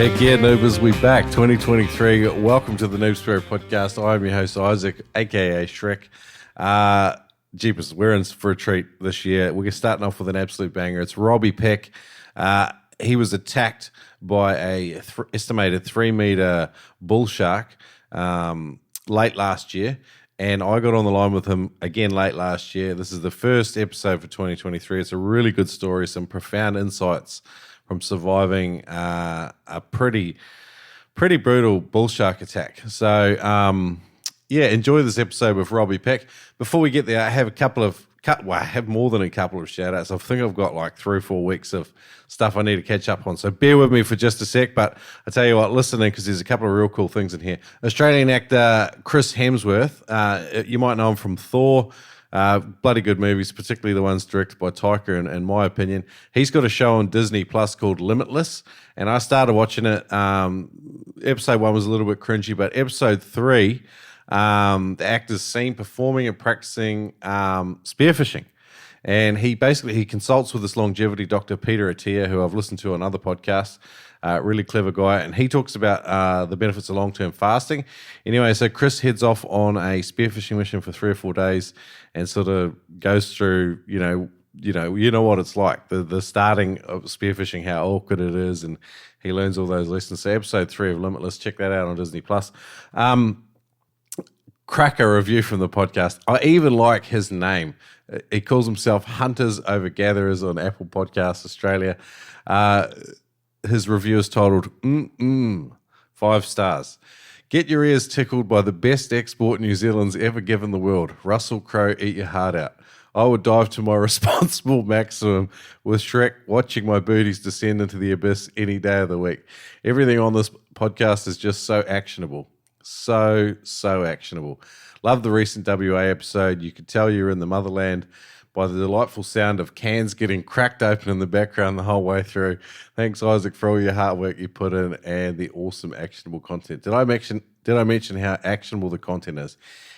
Heck yeah, Noobers, we back, 2023. Welcome to the Noob Spearo podcast. I'm your host, Isaac, a.k.a. Shrek. Jeepers, we're in for a treat this year. We're starting off with an absolute banger. It's Robbie Peck. He was attacked by a estimated 3-meter bullshark late last year, and I got on the line with him again late last year. This is the first episode for 2023. It's a really good story, some profound insights from surviving a pretty brutal bullshark attack. So, enjoy this episode with Robbie Peck. Before we get there, I have I have more than a couple of shout-outs. I think I've got like 3 or 4 weeks of stuff I need to catch up on. So bear with me for just a sec, but I tell you what, listen in because there's a couple of real cool things in here. Australian actor Chris Hemsworth, you might know him from Thor. Bloody good movies, particularly the ones directed by Taika, in my opinion. He's got a show on Disney Plus called Limitless, and I started watching it. Episode 1 was a little bit cringy, but episode 3, the actor's seen performing and practicing spearfishing. And he consults with this longevity doctor, Peter Attia, who I've listened to on other podcasts. Really clever guy, and he talks about the benefits of long-term fasting. Anyway, so Chris heads off on a spearfishing mission for 3 or 4 days, and sort of goes through, you know what it's like, the starting of spearfishing, how awkward it is, and he learns all those lessons. So episode 3 of Limitless, check that out on Disney Plus. Cracker review from the podcast. I even like his name. He calls himself Hunters Over Gatherers on Apple Podcasts Australia. His review is titled 5 stars. Get your ears tickled by the best export New Zealand's ever given the world. Russell Crowe, eat your heart out. I would dive to my responsible maximum with Shrek watching my booties descend into the abyss any day of the week. Everything on this podcast is just so actionable. So actionable. Love the recent WA episode. You could tell you're in the motherland by the delightful sound of cans getting cracked open in the background the whole way through. Thanks, Isaac, for all your hard work you put in and the awesome actionable content. Did I mention how actionable the content is?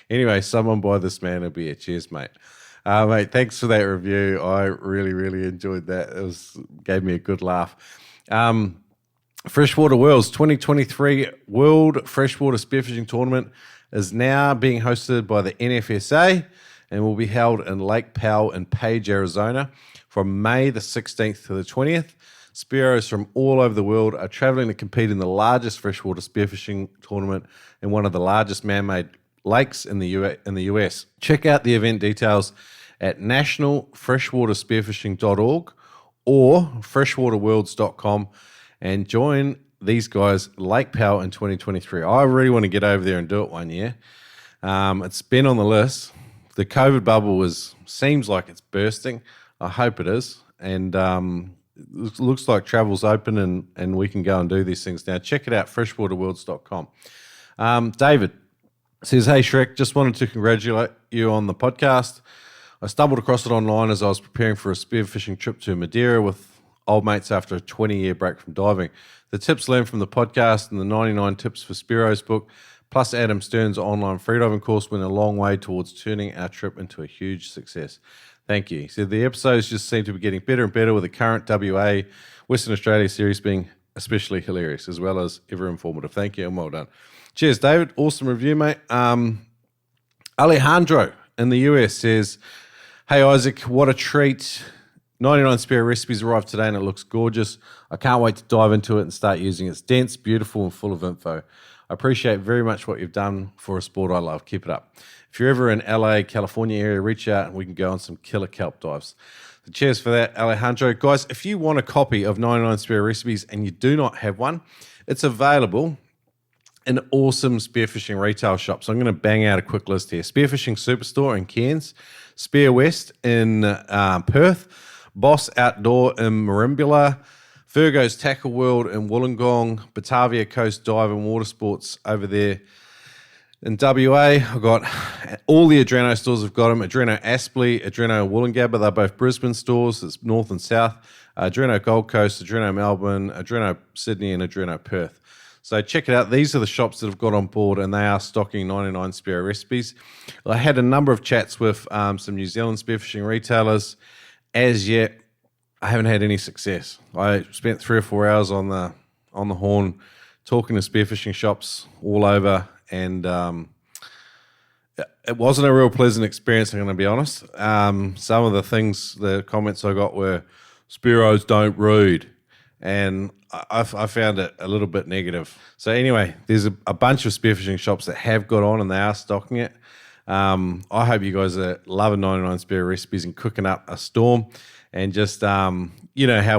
Anyway, someone buy this man a beer. Cheers, mate. Mate, thanks for that review. I really enjoyed that. It gave me a good laugh. Freshwater Worlds 2023 World Freshwater Spearfishing Tournament is now being hosted by the NFSA and will be held in Lake Powell in Page, Arizona from May the 16th to the 20th. Spearos from all over the world are traveling to compete in the largest freshwater spearfishing tournament in one of the largest man-made lakes in the US. Check out the event details at nationalfreshwaterspearfishing.org or freshwaterworlds.com and join these guys, Lake Powell, in 2023. I really want to get over there and do it one year. It's been on the list. The COVID bubble seems like it's bursting. I hope it is. And it looks like travel's open and we can go and do these things now. Check it out, freshwaterworlds.com. David says, hey, Shrek, just wanted to congratulate you on the podcast. I stumbled across it online as I was preparing for a spearfishing trip to Madeira with old mates after a 20-year break from diving. The tips learned from the podcast and the 99 Tips for Spearo's book, plus Adam Stern's online freediving course, went a long way towards turning our trip into a huge success. Thank you. He said the episodes just seem to be getting better and better, with the current WA Western Australia series being especially hilarious as well as ever informative. Thank you and well done. Cheers, David. Awesome review, mate. Alejandro in the US says, hey, Isaac, what a treat. 99 Spearo recipes arrived today and it looks gorgeous. I can't wait to dive into it and start using it. It's dense, beautiful, and full of info. I appreciate very much what you've done for a sport I love. Keep it up. If you're ever in LA, California area, reach out and we can go on some killer kelp dives. So cheers for that, Alejandro. Guys, if you want a copy of 99 Spearo recipes and you do not have one, it's available in awesome spearfishing retail shops. So I'm going to bang out a quick list here. Spearfishing Superstore in Cairns, Spear West in Perth, Boss Outdoor in Merimbula, Virgo's Tackle World in Wollongong, Batavia Coast Dive and Water Sports over there in WA. I've got all the Adreno stores. I've got them. Adreno Aspley, Adreno Wollongabba. They're both Brisbane stores. It's north and south. Adreno Gold Coast, Adreno Melbourne, Adreno Sydney, and Adreno Perth. So check it out. These are the shops that have got on board and they are stocking 99 Spearo recipes. I had a number of chats with some New Zealand spearfishing retailers. As yet, I haven't had any success. I spent 3 or 4 hours on the on the horn, talking to spearfishing shops all over, and it wasn't a real pleasant experience, I'm going to be honest. Some of the comments I got were, Spearos don't read, and I found it a little bit negative. So anyway, there's a bunch of spearfishing shops that have got on and they are stocking it. I hope you guys are loving 99 Spear Recipes and cooking up a storm, and just how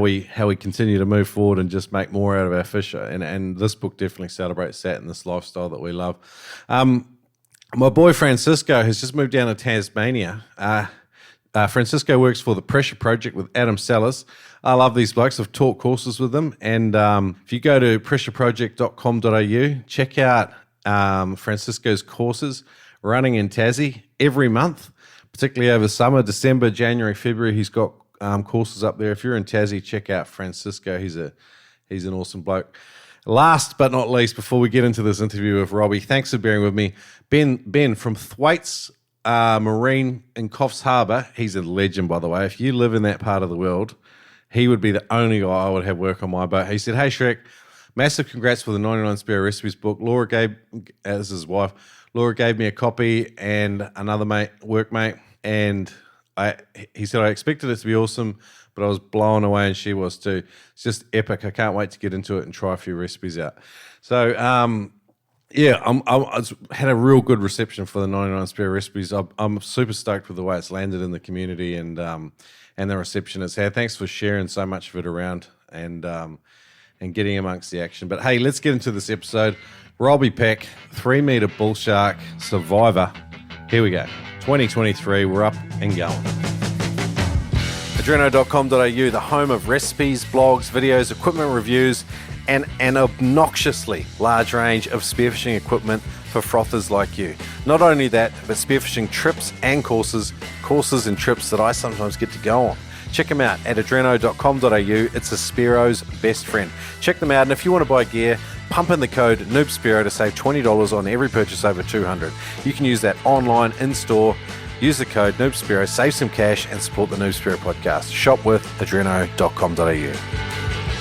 we continue to move forward and just make more out of our fish. And this book definitely celebrates that and this lifestyle that we love. My boy Francisco has just moved down to Tasmania. Francisco works for the Pressure Project with Adam Sellers. I love these blokes. I've taught courses with them. And if you go to pressureproject.com.au, check out Francisco's courses running in Tassie every month, particularly over summer, December, January, February. He's got courses up there. If you're in Tassie, check out Francisco. He's an awesome bloke. Last but not least, before we get into this interview with Robbie, thanks for bearing with me. Ben from Thwaites Marine in Coffs Harbour. He's a legend, by the way. If you live in that part of the world, he would be the only guy I would have work on my boat. He said, "Hey, Shrek, massive congrats for the 99 Spear Recipes book. Laura gave, as his wife, Laura gave me a copy and another workmate, and he said, I expected it to be awesome, but I was blown away, and she was too. It's just epic. I can't wait to get into it and try a few recipes out." So, I had a real good reception for the 99 Spear Recipes. I'm super stoked with the way it's landed in the community and the reception it's had. Thanks for sharing so much of it around and getting amongst the action. But hey, let's get into this episode. Robbie Peck, 3-meter bullshark survivor. Here we go. 2023, we're up and going. Adreno.com.au, the home of recipes, blogs, videos, equipment reviews, and an obnoxiously large range of spearfishing equipment for frothers like you. Not only that, but spearfishing trips and courses and trips that I sometimes get to go on. Check them out at adreno.com.au. It's a Spearo's best friend. Check them out, and if you want to buy gear, pump in the code Noob Spearo to save $20 on every purchase over $200. You can use that online, in-store. Use the code Noob Spearo, save some cash, and support the Noob Spearo podcast. Shop with adreno.com.au.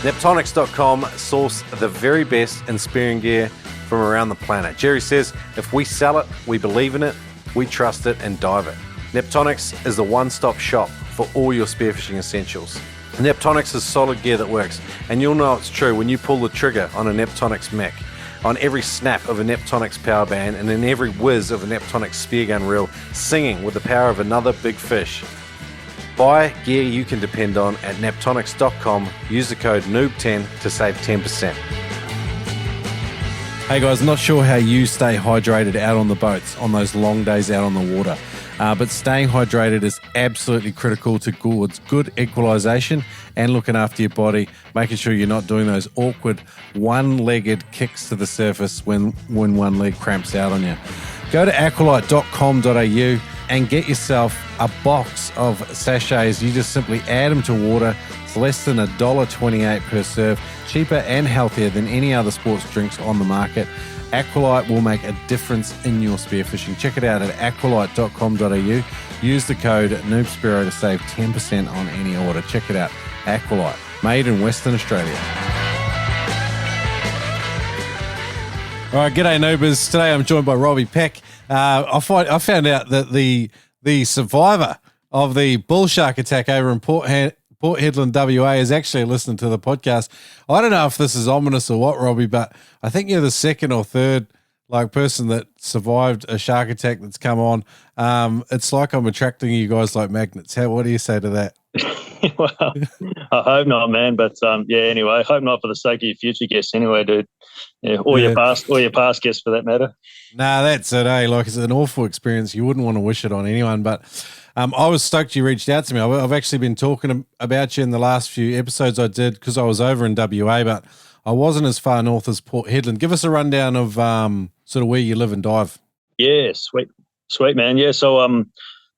Neptonics.com source the very best in spearing gear from around the planet. Jerry says, if we sell it, we believe in it, we trust it, and dive it. Neptonics is the one-stop shop for all your spearfishing essentials. Neptonics is solid gear that works, and you'll know it's true when you pull the trigger on a Neptonics mech, on every snap of a Neptonics power band, and in every whiz of a Neptonics spear gun reel, singing with the power of another big fish. Buy gear you can depend on at neptonics.com. Use the code NOOB10 to save 10%. Hey guys, not sure how you stay hydrated out on the boats on those long days out on the water. But staying hydrated is absolutely critical towards good equalization and looking after your body, making sure you're not doing those awkward one-legged kicks to the surface when one leg cramps out on you. Go to aqualite.com.au and get yourself a box of sachets. You just simply add them to water. It's less than $1.28 per serve, cheaper and healthier than any other sports drinks on the market. Aqualite will make a difference in your spearfishing. Check it out at aqualite.com.au. Use the code NoobSpearo to save 10% on any order. Check it out. Aqualite, made in Western Australia. All right, g'day Noobers. Today I'm joined by Robbie Peck. I found out that the survivor of the bullshark attack over in Port Hedland, WA, is actually listening to the podcast. I don't know if this is ominous or what, Robbie, but I think you're the second or third person that survived a shark attack that's come on. It's like I'm attracting you guys like magnets. What do you say to that? Well, I hope not, man. But anyway, hope not for the sake of your future guests anyway, dude. Yeah, or your past guests for that matter. Nah, that's it, eh? Like, it's an awful experience. You wouldn't want to wish it on anyone, but I was stoked you reached out to me. I've actually been talking about you in the last few episodes I did because I was over in WA, but I wasn't as far north as Port Hedland. Give us a rundown of sort of where you live and dive. Yeah, sweet, man. Yeah, so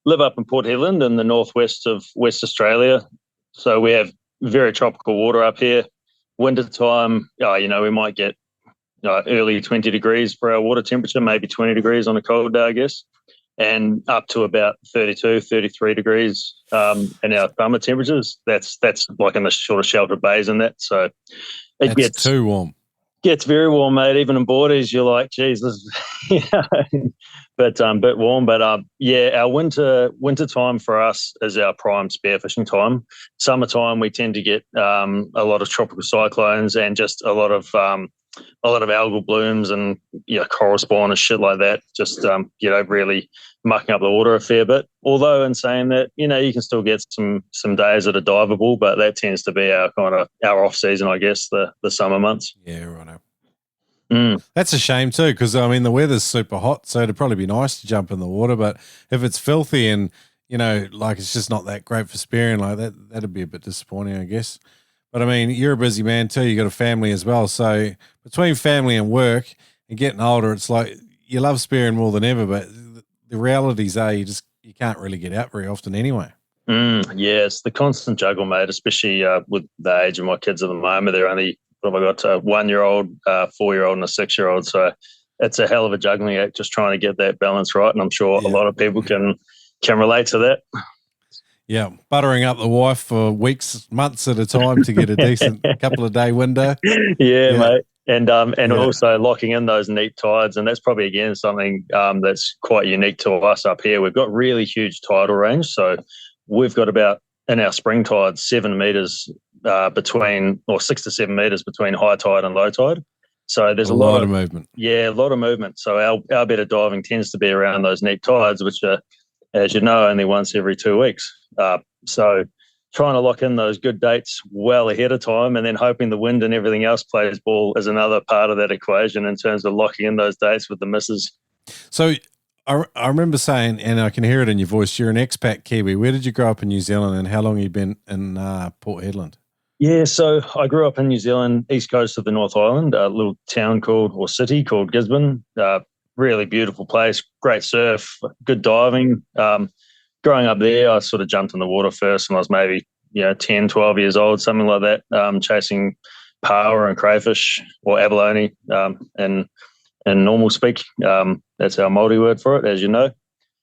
live up in Port Hedland in the northwest of West Australia. So we have very tropical water up here. Winter time, we might get early 20 degrees for our water temperature, maybe 20 degrees on a cold day, I guess. and up to about 32, 33 degrees in our summer temperatures. That's like in the sort of sheltered bays and that. So it That's too warm. Gets very warm, mate. Even in boardies, you're like, geez, this is, but bit warm. But our winter time for us is our prime spearfishing time. Summertime, we tend to get a lot of tropical cyclones and just a lot of algal blooms and coral spawn and shit like that. Just really mucking up the water a fair bit. Although in saying that, you can still get some days that are diveable, but that tends to be our off season, I guess, the summer months. Yeah, right. Mm. That's a shame too, because I mean the weather's super hot, so it'd probably be nice to jump in the water. But if it's filthy and like it's just not that great for spearing, like that'd be a bit disappointing, I guess. But I mean, you're a busy man too. You got a family as well, so between family and work and getting older, it's like you love spearing more than ever. But the realities are you can't really get out very often anyway. Yeah, it's the constant juggle, mate. Especially with the age of my kids at the moment, they're only. What have I got? A 1-year-old, 4-year-old, and a 6-year-old. So it's a hell of a juggling act, just trying to get that balance right. And I'm sure a lot of people can relate to that. Yeah, buttering up the wife for weeks, months at a time to get a decent couple of day window. Yeah, mate. And also locking in those neap tides. And that's probably, again, something that's quite unique to us up here. We've got really huge tidal range. So we've got about, in our spring tides, 7 meters between, or 6 to 7 meters between high tide and low tide. So there's a lot of movement. Yeah, a lot of movement. So our better diving tends to be around those neap tides, which are, as you know, only once every 2 weeks. So trying to lock in those good dates well ahead of time, and then hoping the wind and everything else plays ball is another part of that equation in terms of locking in those dates with the missus. So I remember saying, and I can hear it in your voice, you're an expat Kiwi. Where did you grow up in New Zealand, and how long have you been in Port Hedland? Yeah, so I grew up in New Zealand, east coast of the North Island, a little town city called Gisborne. Really beautiful place, great surf, good diving. Growing up there, I sort of jumped in the water first when I was maybe 10, 12 years old, something like that, chasing power and crayfish or abalone in normal speak. That's our Māori word for it, as you know.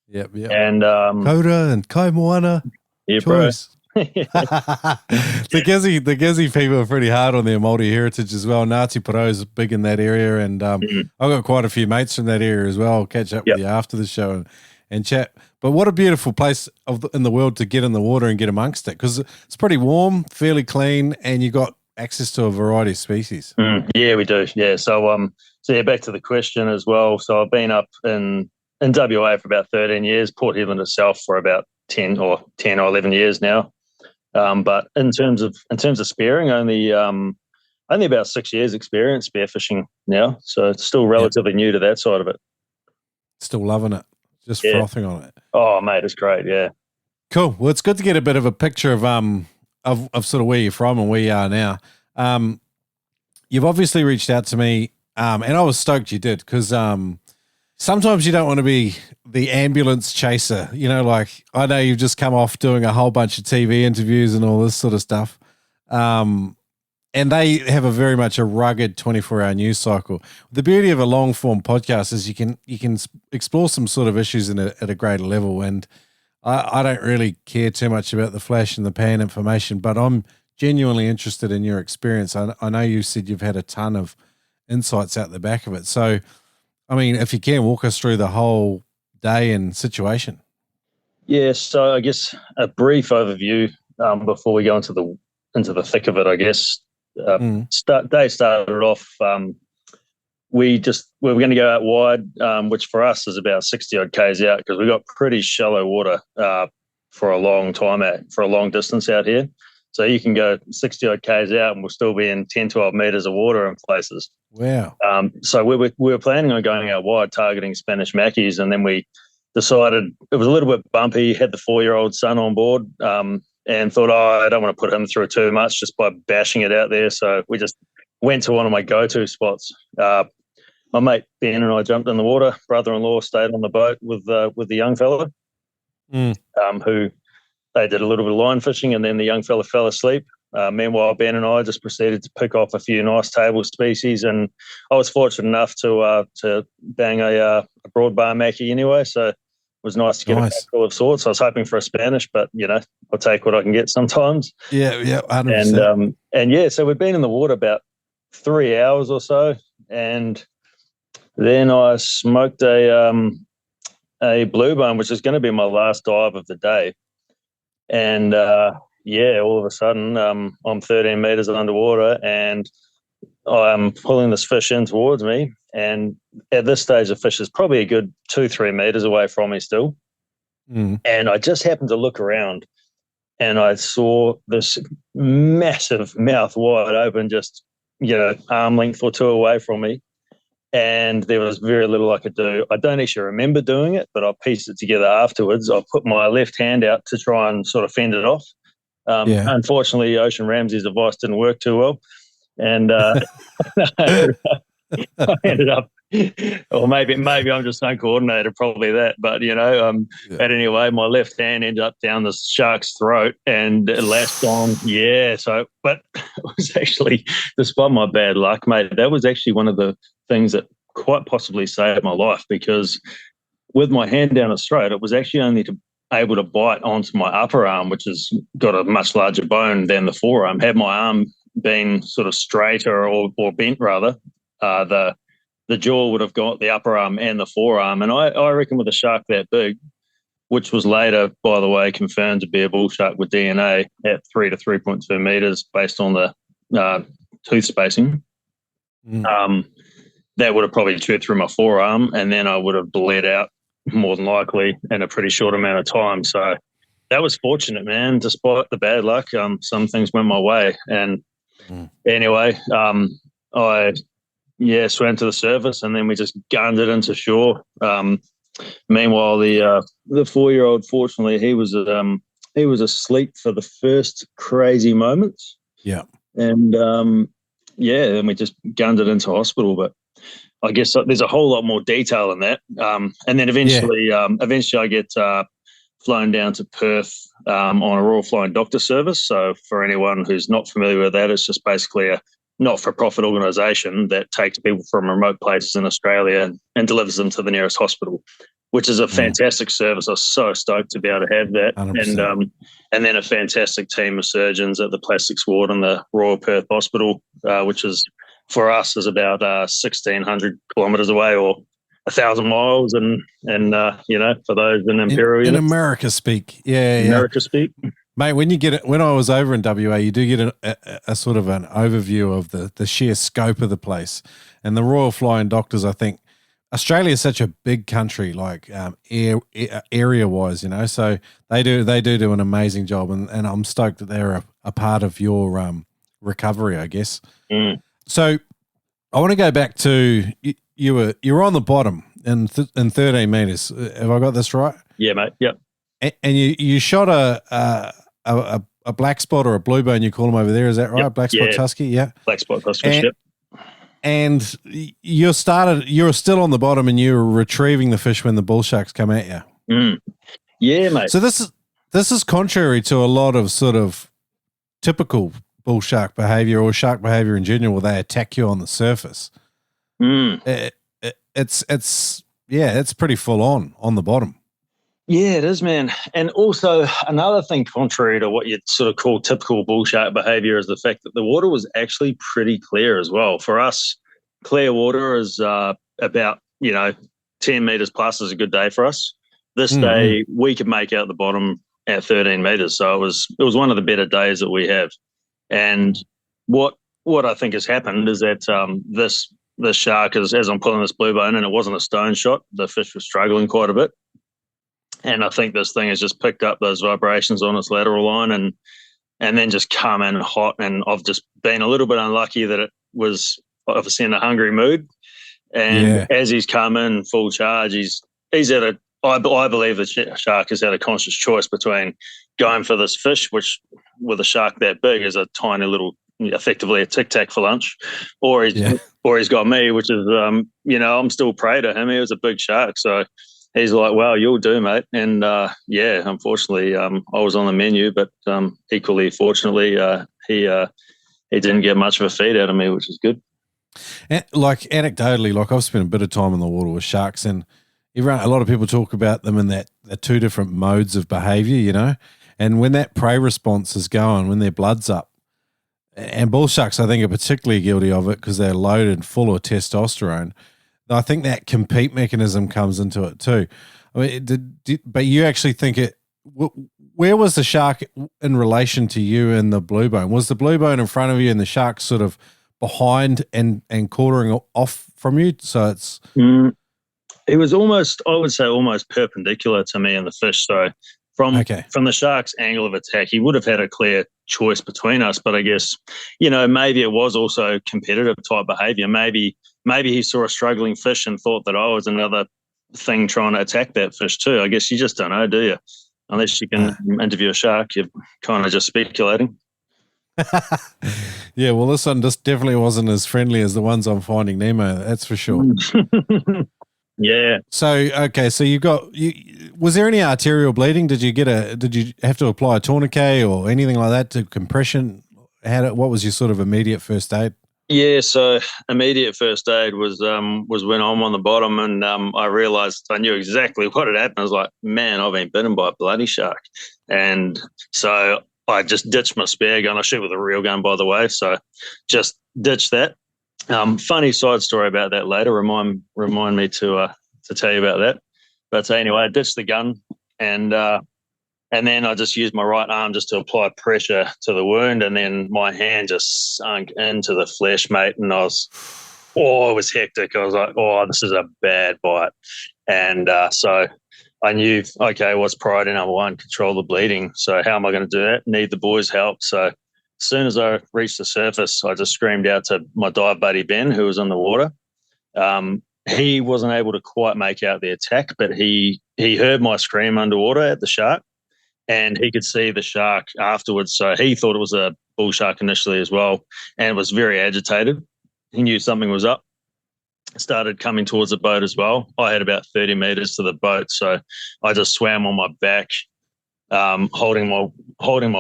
Yep. And Koura and Kaimoana. Yeah, choice. The Gizzy people are pretty hard on their Māori heritage as well. Ngāti Porot's big in that area, and I've got quite a few mates from that area as well. I'll catch up with you after the show and chat. But what a beautiful place in the world to get in the water and get amongst it, because it's pretty warm, fairly clean, and you got access to a variety of species. Yeah, we do. Yeah, so back to the question as well. So I've been up in WA for about 13 years, Port Hedland itself for about 10 or 11 years now. But in terms of spearing, only about 6 years experience spearfishing now, so it's still relatively new to that side of it. Still loving it, just frothing on it. Oh, mate, it's great. Yeah, cool. Well, it's good to get a bit of a picture of sort of where you're from and where you are now. You've obviously reached out to me, and I was stoked you did, because sometimes you don't want to be the ambulance chaser. Like, I know you've just come off doing a whole bunch of TV interviews and all this sort of stuff. And they have a very much a rugged 24-hour news cycle. The beauty of a long-form podcast is you can explore some sort of issues at a greater level. And I don't really care too much about the flash and the pan information, but I'm genuinely interested in your experience. I know you said you've had a ton of insights out the back of it. So, I mean, if you can, walk us through the whole day and situation. Yeah, so I guess a brief overview before we go into the thick of it, I guess. Day started off, we were going to go out wide, which for us is about 60 odd Ks out, because we got pretty shallow water for a long distance out here. So you can go 60 odd Ks out and we'll still be in 10, 12 meters of water in places. Wow. So we were planning on going out wide, targeting Spanish mackies, and then we decided it was a little bit bumpy, had the 4-year-old son on board, and thought, I don't want to put him through too much just by bashing it out there. So we just went to one of my go-to spots. My mate Ben and I jumped in the water. Brother-in-law stayed on the boat with the young fella, who they did a little bit of line fishing, and then the young fella fell asleep. Meanwhile, Ben and I just proceeded to pick off a few nice table species, and I was fortunate enough to bang a broad bar mackie anyway. So was nice to get a Nice. tackle of sorts. I was hoping for a Spanish, but I'll take what I can get sometimes. Yeah, 100%. And so we'd been in the water about 3 hours or so, and then I smoked a blue bone, which is going to be my last dive of the day. And all of a sudden, I'm 13 meters underwater, and I'm pulling this fish in towards me. And at this stage, the fish is probably a good 2-3 meters away from me still. Mm. And I just happened to look around, and I saw this massive mouth wide open, just arm length or two away from me. And there was very little I could do. I don't actually remember doing it, but I pieced it together afterwards. I put my left hand out to try and sort of fend it off. Unfortunately, Ocean Ramsey's advice didn't work too well. And I ended up, or maybe I'm just uncoordinated, probably that. But, but anyway, my left hand ended up down the shark's throat and it lashed on. Yeah. So, but it was actually, despite my bad luck, mate, that was actually one of the things that quite possibly saved my life, because with my hand down its throat, it was actually only able to bite onto my upper arm, which has got a much larger bone than the forearm. Had my arm been sort of straighter or bent rather, the jaw would have got the upper arm and the forearm. And I reckon with a shark that big, which was later, by the way, confirmed to be a bull shark with DNA at 3 to 3.2 meters based on the tooth spacing, that would have probably chewed through my forearm, and then I would have bled out more than likely in a pretty short amount of time. So that was fortunate, man. Despite the bad luck, some things went my way. And anyway, I swam to the surface, and then we just gunned it into shore. Meanwhile, the 4-year-old, fortunately, he was asleep for the first crazy moments. Yeah, and then we just gunned it into hospital. But I guess there's a whole lot more detail in that. And then eventually I get flown down to Perth on a Royal Flying Doctor Service. So for anyone who's not familiar with that, it's just basically a not-for-profit organisation that takes people from remote places in Australia and delivers them to the nearest hospital, which is a fantastic service. I was so stoked to be able to have that. 100%. And then a fantastic team of surgeons at the Plastics Ward in the Royal Perth Hospital, which is, for us, is about 1,600 kilometres away, or 1,000 miles. And for those in Imperial in units. America speak. Yeah. America speak. Mate, when I was over in WA, you do get a sort of an overview of the sheer scope of the place. And the Royal Flying Doctors, I think, Australia is such a big country, like area-wise, so they do an amazing job. And I'm stoked that they're a part of your recovery, I guess. So I want to go back to, you were on the bottom in 13 meters. Have I got this right? Yeah, mate. Yep. And you shot a black spot or a blue bone, you call them over there, is that right? Yep. Black spot husky, yeah. Black spot husky, yep. And you were still on the bottom, and you were retrieving the fish when the bull sharks come at you. Yeah, mate. So this is contrary to a lot of sort of typical bull shark behavior or shark behavior in general, where they attack you on the surface. It's pretty full on the bottom. Yeah, it is, man. And also another thing contrary to what you'd sort of call typical bull shark behavior is the fact that the water was actually pretty clear as well. For us, clear water is about 10 meters plus is a good day for us. This day we could make out the bottom at 13 meters, so it was one of the better days that we have. And what I think has happened is that this shark is, as I'm pulling this blue bone, and it wasn't a stone shot, the fish was struggling quite a bit. And I think this thing has just picked up those vibrations on its lateral line and then just come in hot. And I've just been a little bit unlucky that it was obviously in a hungry mood. And as he's come in full charge, he's at I believe the shark has had a conscious choice between going for this fish, which with a shark that big is a tiny little, effectively a Tic Tac for lunch, or he's got me, which is, I'm still prey to him. He was a big shark. So he's like, well, you'll do, mate. And, unfortunately, I was on the menu, but equally fortunately, he didn't get much of a feed out of me, which is good. Like, anecdotally, I've spent a bit of time in the water with sharks, and a lot of people talk about them in that the two different modes of behavior, you know, and when that prey response is going, when their blood's up, and bull sharks, I think, are particularly guilty of it because they're loaded full of testosterone. I think that compete mechanism comes into it too. I mean, but you actually think it, where was the shark in relation to you and the blue bone? Was the blue bone in front of you and the shark sort of behind and quartering off from you? So it's... It was almost, I would say, almost perpendicular to me and the fish. So from the shark's angle of attack, he would have had a clear choice between us. But I guess, you know, maybe it was also competitive type behavior. Maybe he saw a struggling fish and thought that I was another thing trying to attack that fish too. I guess you just don't know, do you? Unless you can interview a shark, you're kind of just speculating. Yeah, well, this one just definitely wasn't as friendly as the ones on Finding Nemo. That's for sure. Yeah. So, okay, so was there any arterial bleeding? Did you have to apply a tourniquet or anything like that to compression? What was your sort of immediate first aid? Yeah, so immediate first aid was when I'm on the bottom, and I realised I knew exactly what had happened. I was like, man, I've been bitten by a bloody shark. And so I just ditched my spare gun. I shoot with a real gun, by the way, so just ditched that. Funny side story about that later. Remind me to tell you about that. But anyway, I ditched the gun, and then I just used my right arm just to apply pressure to the wound, and then my hand just sunk into the flesh, mate. And it was hectic. I was like, this is a bad bite. And so I knew, okay, what's priority number one? Control the bleeding. So how am I going to do that? Need the boys' help. So as soon as I reached the surface, I just screamed out to my dive buddy, Ben, who was in the water. He wasn't able to quite make out the attack, but he heard my scream underwater at the shark, and he could see the shark afterwards. So he thought it was a bull shark initially as well, and was very agitated. He knew something was up. Started coming towards the boat as well. I had about 30 meters to the boat, so I just swam on my back, holding my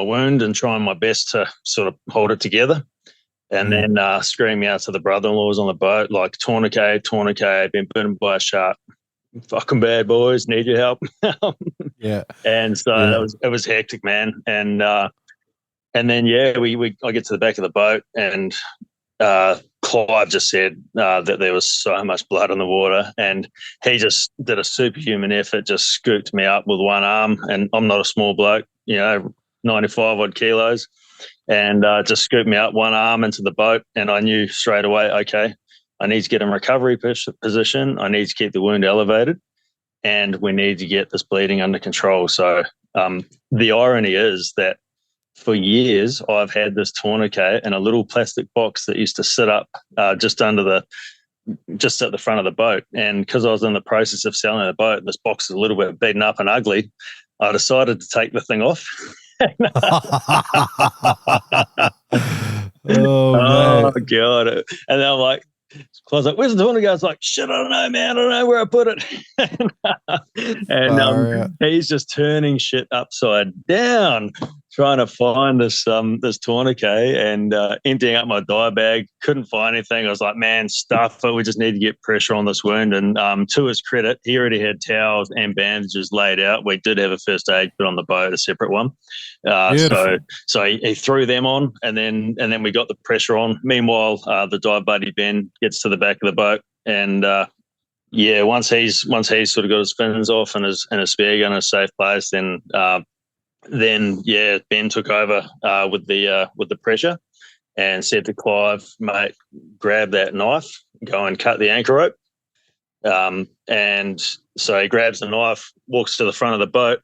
wound and trying my best to sort of hold it together. And then screaming out to the brother-in-laws on the boat, like, tourniquet, been bitten by a shark. Fucking bad, boys, need your help. Yeah. And so it was hectic, man. And then I get to the back of the boat, and Clive just said that there was so much blood in the water, and he just did a superhuman effort, just scooped me up with one arm, and I'm not a small bloke, 95 odd kilos, and just scooped me up one arm into the boat, and I knew straight away, okay, I need to get in recovery position, I need to keep the wound elevated, and we need to get this bleeding under control. So the irony is that for years, I've had this tourniquet in a little plastic box that used to sit up just at the front of the boat. And because I was in the process of selling the boat, this box is a little bit beaten up and ugly, I decided to take the thing off. Oh, God. And then I'm like, I was like, where's the tourniquet? I was like, shit, I don't know, man. I don't know where I put it. and he's just turning shit upside down, trying to find this tourniquet, and emptying out my dye bag. Couldn't find anything. I was like, man, stuff it. We just need to get pressure on this wound. And to his credit, he already had towels and bandages laid out. We did have a first aid kit on the boat, a separate one. So he threw them on, and then we got the pressure on. Meanwhile, the dive buddy Ben gets to the back of the boat, and once he's sort of got his fins off and his spare gun in a safe place, then Ben took over with the pressure and said to Clive, mate, grab that knife, go and cut the anchor rope. And so he grabs the knife, walks to the front of the boat.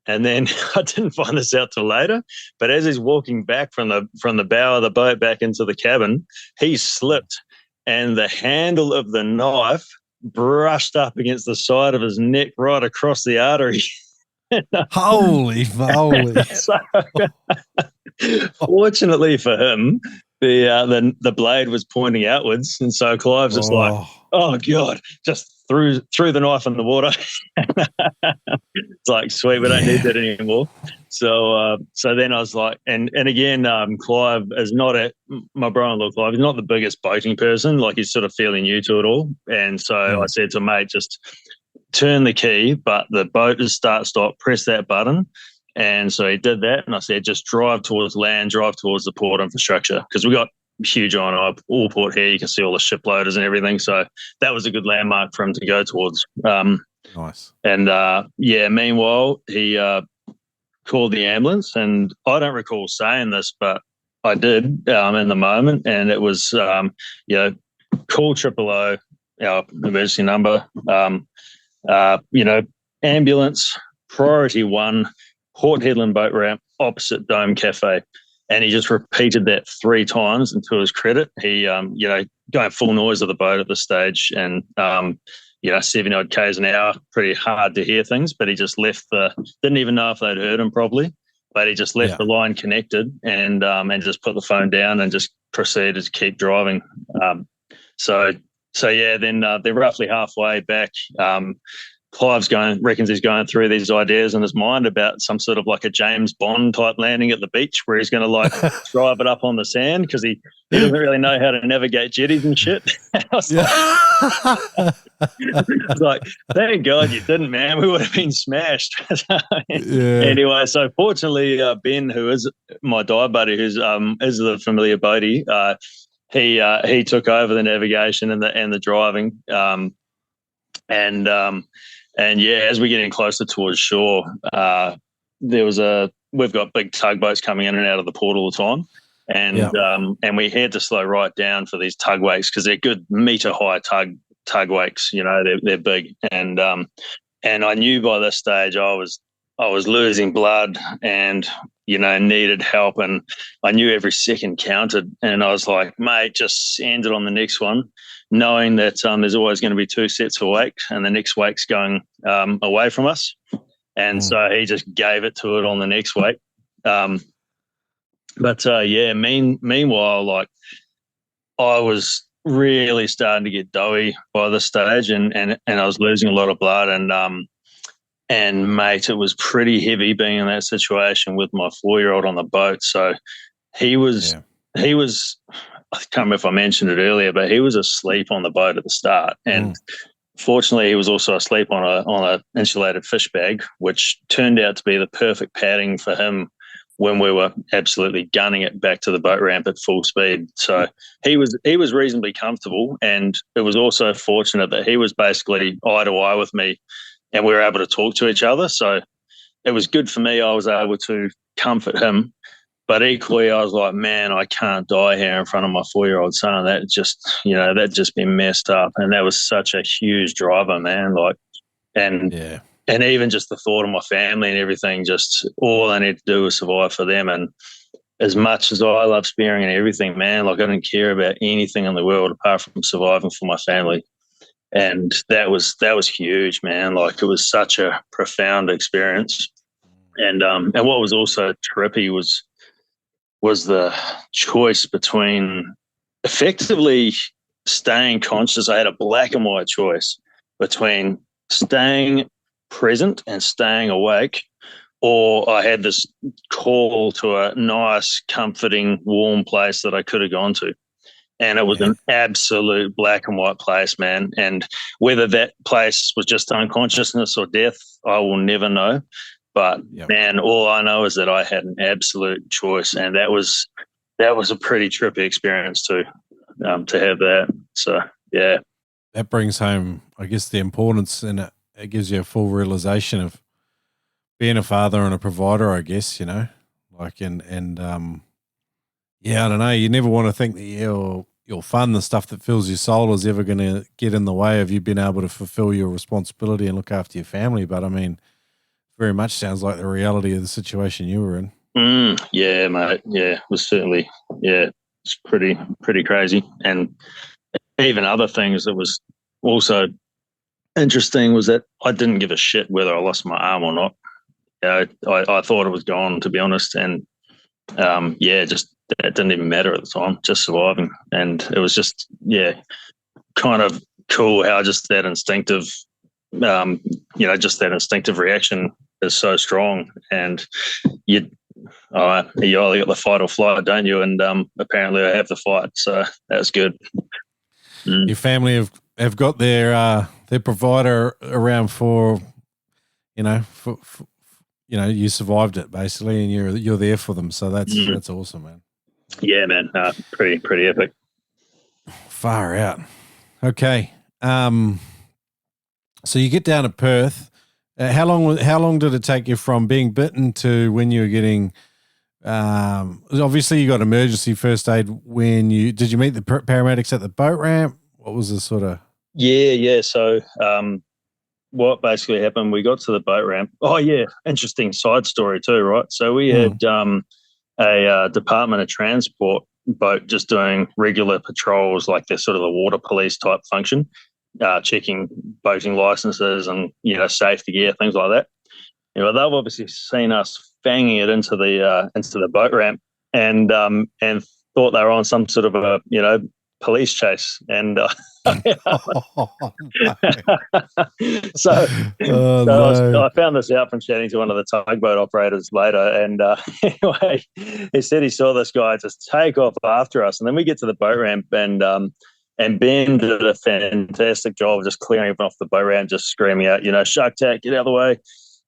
And then I didn't find this out till later, but as he's walking back from the bow of the boat back into the cabin, he slipped, and the handle of the knife brushed up against the side of his neck right across the artery. Holy moly. So, fortunately for him, the blade was pointing outwards, and so Clive's just like, oh God, just threw the knife in the water. It's like, sweet, we don't need that anymore. So then I was like, and again, Clive is my brother-in-law Clive, he's not the biggest boating person, like he's sort of fairly new to it all. And so I said to mate, just turn the key, but the boat is start-stop, press that button. And so he did that, and I said, just drive towards land, drive towards the port infrastructure, because we got huge on all port here. You can see all the ship loaders and everything. So that was a good landmark for him to go towards. Nice. And, meanwhile, he called the ambulance, and I don't recall saying this, but I did in the moment, and it was, call 000, our emergency number, ambulance, priority 1, Port Hedland boat ramp, opposite Dome Cafe. And he just repeated that 3 times, and to his credit, he, going full noise of the boat at this stage, and, 70-odd Ks an hour, pretty hard to hear things, but he just left didn't even know if they'd heard him properly, but he just left the line connected and just put the phone down and just proceeded to keep driving. Then they're roughly halfway back. Clive's reckons he's going through these ideas in his mind about some sort of like a James Bond type landing at the beach where he's going to like drive it up on the sand, because he doesn't really know how to navigate jetties and shit. I was like, thank God you didn't, man. We would have been smashed. Anyway, so fortunately, Ben, who is my dive buddy, who's is the familiar boatie, he took over the navigation and the driving. As we're getting closer towards shore, we've got big tugboats coming in and out of the port all the time, and we had to slow right down for these tug wakes, because they're good meter high tug wakes. They're big, and I knew by this stage I was losing blood and needed help, and I knew every second counted, and I was like, mate, just send it on the next one, knowing that there's always going to be 2 sets of wake, and the next wake's going away from us. And so he just gave it to it on the next wake. Meanwhile, like, I was really starting to get doughy by this stage, and I was losing a lot of blood, and mate, it was pretty heavy being in that situation with my 4-year-old on the boat. So he was, I can't remember if I mentioned it earlier, but he was asleep on the boat at the start. And fortunately, he was also asleep on a insulated fish bag, which turned out to be the perfect padding for him when we were absolutely gunning it back to the boat ramp at full speed. So he was reasonably comfortable, and it was also fortunate that he was basically eye to eye with me, and we were able to talk to each other. So it was good for me. I was able to comfort him. But equally, I was like, man, I can't die here in front of my 4-year-old son. That just been messed up. And that was such a huge driver, man. And even just the thought of my family and everything, just all I need to do is survive for them. And as much as I love spearing and everything, man, like, I didn't care about anything in the world apart from surviving for my family. And that was huge, man. Like, it was such a profound experience. And what was also trippy was the choice between effectively staying conscious. I had a black and white choice between staying present and staying awake, or I had this call to a nice, comforting, warm place that I could have gone to. And it was an absolute black and white place, man. And whether that place was just unconsciousness or death, I will never know. But man, all I know is that I had an absolute choice, and that was a pretty trippy experience too, to have that. So yeah, that brings home, I guess, the importance, and it gives you a full realization of being a father and a provider, I guess, like, and I don't know. You never want to think that your fun, the stuff that fills your soul, is ever going to get in the way of you being able to fulfill your responsibility and look after your family. But I mean, very much sounds like the reality of the situation you were in. Yeah, mate. Yeah, it was certainly, it's pretty crazy. And even other things that was also interesting was that I didn't give a shit whether I lost my arm or not. I thought it was gone, to be honest. And just that didn't even matter at the time, just surviving. And it was just, kind of cool how just that instinctive, just that instinctive reaction is so strong. And you either got the fight or flight, don't you? And apparently I have the fight, so that's good. Your family have got their provider around for, you survived it basically, and you're there for them. So that's awesome, man. Yeah, man. Pretty epic. Far out. Okay. So you get down to Perth. How long did it take you from being bitten to when you were getting? Obviously, you got emergency first aid. Did you meet the paramedics at the boat ramp? What was the sort of? Yeah. So, what basically happened? We got to the boat ramp. Oh, yeah, interesting side story too, right? So we had a Department of Transport boat just doing regular patrols, like they're sort of the water police type function, checking boating licenses and safety gear, things like that. They've obviously seen us banging it into the boat ramp and thought they were on some sort of a police chase, and I found this out from chatting to one of the tugboat operators later, and anyway, he said he saw this guy just take off after us, and then we get to the boat ramp, and Ben did a fantastic job of just clearing everyone off the boat ramp, just screaming out, shark attack, get out of the way.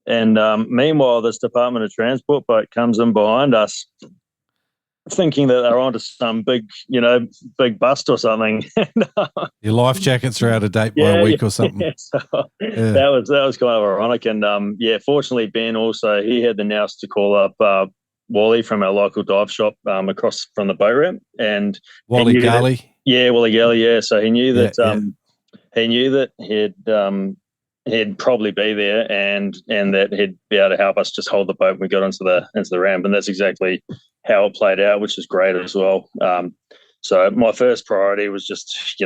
And meanwhile, this Department of Transport boat comes in behind us, thinking that they're onto some big bust or something. Your life jackets are out of date by a week or something. Yeah. So that was kind of ironic. And fortunately, Ben also, he had the nous to call up Wally from our local dive shop across from the boat ramp, and Wally Galley. Wally Galley. Yeah, so he knew that he'd probably be there, and that he'd be able to help us just hold the boat when we got into the ramp, and that's exactly how it played out, which is great as well. So my first priority was just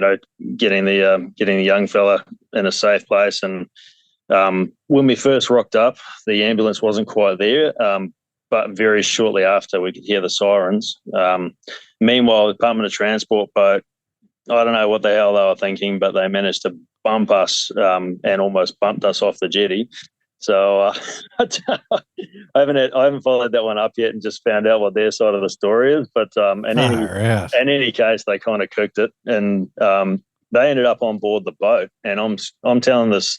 getting the young fella in a safe place, and when we first rocked up, the ambulance wasn't quite there, but very shortly after we could hear the sirens. Meanwhile, the Department of Transport boat, I don't know what the hell they were thinking, but they managed to bump us and almost bumped us off the jetty. So I haven't followed that one up yet and just found out what their side of the story is. But in any case, they kind of cooked it, and they ended up on board the boat. And I'm telling this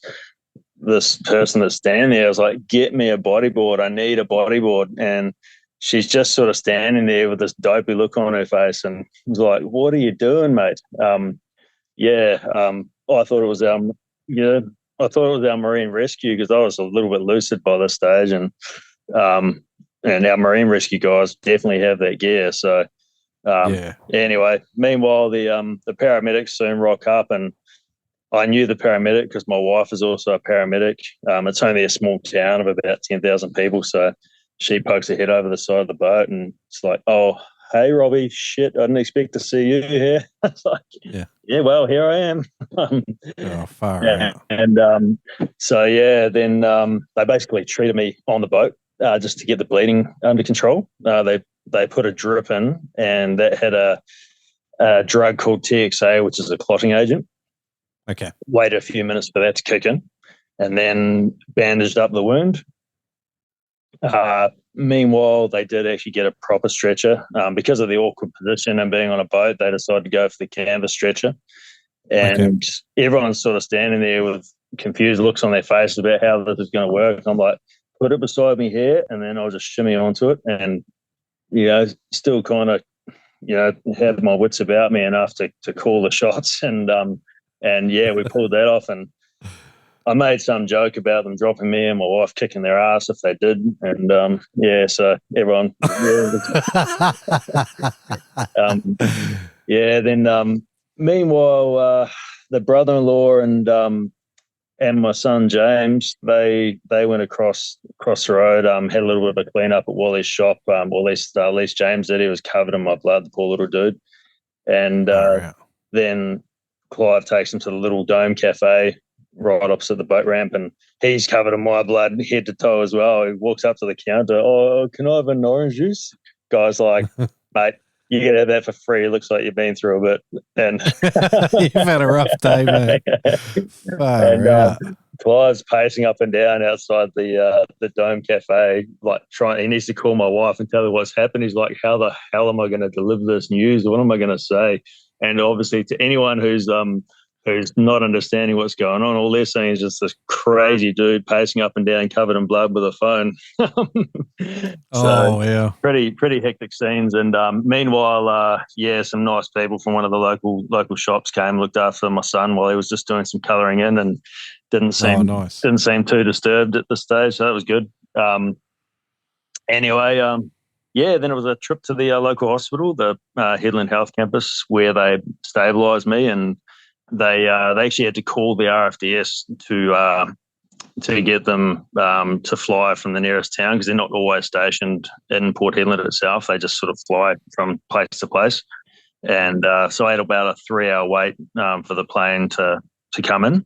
person that's standing there, I was like, "Get me a bodyboard. I need a bodyboard." And she's just sort of standing there with this dopey look on her face, and I was like, "What are you doing, mate?" I thought it was our marine rescue, because I was a little bit lucid by this stage, and our marine rescue guys definitely have that gear. So anyway, meanwhile, the paramedics soon rock up, and I knew the paramedic because my wife is also a paramedic. It's only a small town of about 10,000 people, so she pokes her head over the side of the boat, and it's like, "Oh, hey, Robbie, shit, I didn't expect to see you here." It's like, yeah, well, here I am. Far out. And then they basically treated me on the boat just to get the bleeding under control. They put a drip in, and that had a drug called TXA, which is a clotting agent. Okay. Waited a few minutes for that to kick in, and then bandaged up the wound. Meanwhile, they did actually get a proper stretcher. Because of the awkward position and being on a boat, they decided to go for the canvas stretcher. And everyone's sort of standing there with confused looks on their faces about how this is going to work. And I'm like, put it beside me here, and then I'll just shimmy onto it. And, still kind of, have my wits about me enough to call the shots. And we pulled that off. And I made some joke about them dropping me and my wife kicking their ass if they did. And so everyone, then meanwhile, the brother-in-law and my son James, they went across the road, had a little bit of a clean up at Wally's shop. Or at least James did. He was covered in my blood, the poor little dude. And then Clive takes him to the little Dome Cafe right opposite the boat ramp, and he's covered in my blood head to toe as well. He walks up to the counter. "Oh, can I have an orange juice?" Guy's like, "Mate, you can have that for free. It looks like you've been through a bit." And you've had a rough day, mate. Clive's pacing up and down outside the Dome Cafe, like he needs to call my wife and tell her what's happened. He's like, "How the hell am I going to deliver this news? What am I going to say?" And obviously, to anyone who's who's not understanding what's going on. All they're seeing is just this crazy dude pacing up and down, covered in blood with a phone. Oh, yeah. Pretty hectic scenes. And meanwhile, some nice people from one of the local shops came, looked after my son while he was just doing some colouring in, and didn't seem too disturbed at the stage. So that was good. Anyway, then it was a trip to the local hospital, the Hedland Health Campus, where they stabilised me, and they actually had to call the RFDS to get them to fly from the nearest town, because they're not always stationed in Port Hedland itself. They just sort of fly from place to place. And so I had about a 3-hour wait for the plane to come in.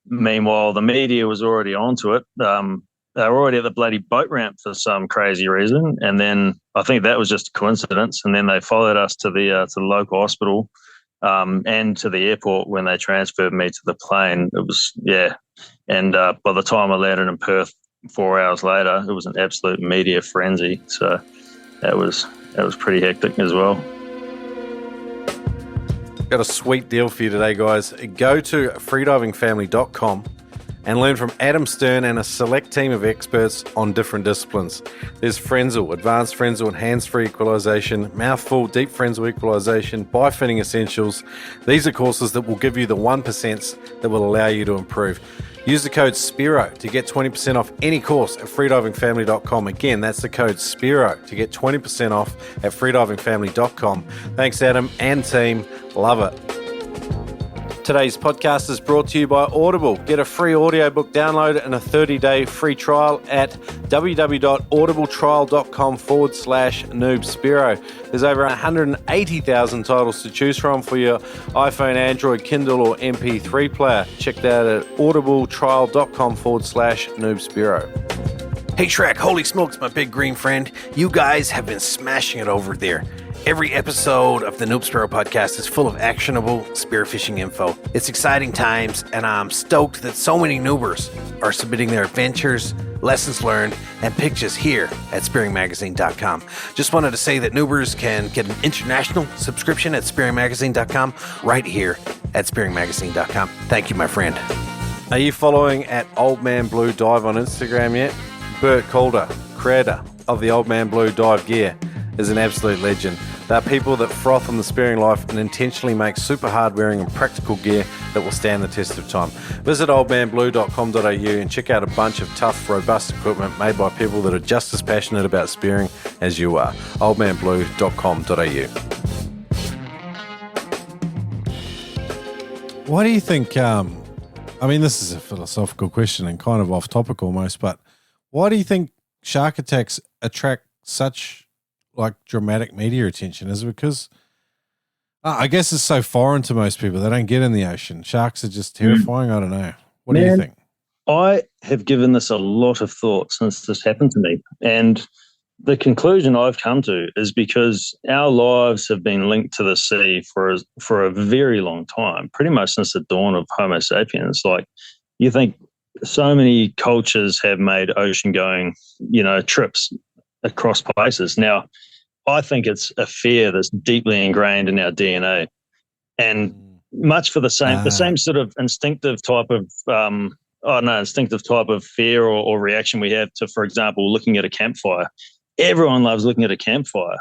Meanwhile, the media was already onto it. They were already at the bloody boat ramp for some crazy reason, and then I think that was just a coincidence. And then they followed us to the local hospital and to the airport when they transferred me to the plane. It was and by the time I landed in Perth 4 hours later, it was an absolute media frenzy. So that was pretty hectic as well. Got a sweet deal for you today, guys. Go to freedivingfamily.com and learn from Adam Stern and a select team of experts on different disciplines. There's Frenzel, Advanced Frenzel and Hands-Free Equalization, Mouthful, Deep Frenzel Equalization, Bifitting Essentials. These are courses that will give you the 1% that will allow you to improve. Use the code Spearo to get 20% off any course at freedivingfamily.com. Again, that's the code Spearo to get 20% off at freedivingfamily.com. Thanks, Adam and team. Love it. Today's podcast is brought to you by Audible. Get a free audiobook download and a 30-day free trial at www.audibletrial.com/Noob Spearo. There's over 180,000 titles to choose from for your iPhone, Android, Kindle, or MP3 player. Check that out at audibletrial.com/Noob Spearo. Hey Shrek, holy smokes, my big green friend. You guys have been smashing it over there. Every episode of the Noob Spearo podcast is full of actionable spearfishing info. It's exciting times, and I'm stoked that so many noobers are submitting their adventures, lessons learned, and pictures here at spearingmagazine.com. Just wanted to say that noobers can get an international subscription at spearingmagazine.com right here at spearingmagazine.com. Thank you, my friend. Are you following at Old Man Blue Dive on Instagram yet? Bert Calder, creator of the Old Man Blue Dive gear, is an absolute legend. They're people that froth on the spearing life and intentionally make super hard wearing and practical gear that will stand the test of time. Visit oldmanblue.com.au and check out a bunch of tough, robust equipment made by people that are just as passionate about spearing as you are. oldmanblue.com.au. Why do you think, this is a philosophical question and kind of off topic almost, but why do you think shark attacks attract such dramatic media attention? Is it because I guess it's so foreign to most people? They don't get in the ocean. Sharks are just terrifying. I don't know. What do you think? I have given this a lot of thought since this happened to me, and the conclusion I've come to is because our lives have been linked to the sea for a very long time, pretty much since the dawn of Homo sapiens. Like, you think so many cultures have made ocean going, trips across places. Now, I think it's a fear that's deeply ingrained in our DNA, and much for the same sort of instinctive type of fear or reaction we have to, for example, looking at a campfire. Everyone loves looking at a campfire,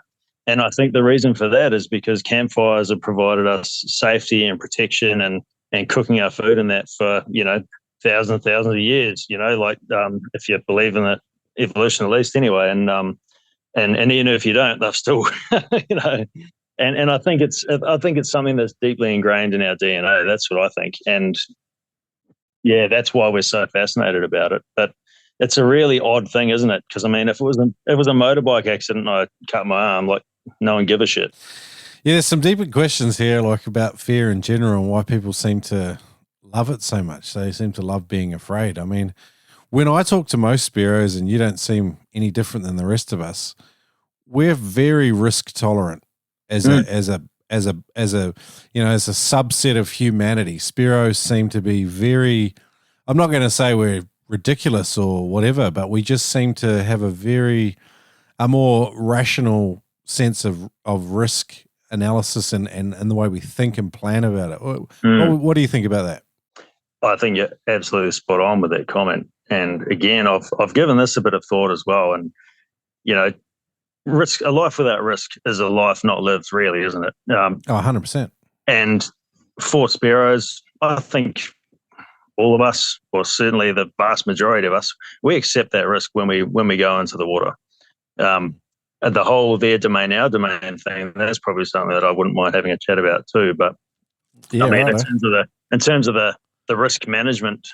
and I think the reason for that is because campfires have provided us safety and protection and cooking our food in that for thousands of years. If you believe in the evolution, at least anyway, and even if you don't, they've still, and I think it's something that's deeply ingrained in our DNA. That's what I think, and that's why we're so fascinated about it. But it's a really odd thing, isn't it? Because if it was a motorbike accident and I cut my arm, no one give a shit. Yeah, there's some deeper questions here, about fear in general and why people seem to love it so much. They seem to love being afraid. When I talk to most Spearos, and you don't seem any different than the rest of us, we're very risk tolerant as a subset of humanity. Spearos seem to be very, I'm not going to say we're ridiculous or whatever, but we just seem to have a more rational sense of risk analysis and the way we think and plan about it. What do you think about that? I think you're absolutely spot on with that comment. And again, I've given this a bit of thought as well. And, a life without risk is a life not lived, really, isn't it? 100%. And for Spearos, I think all of us, or certainly the vast majority of us, we accept that risk when we go into the water. The whole their domain, our domain thing, that's probably something that I wouldn't mind having a chat about too. But I mean, in terms of the risk management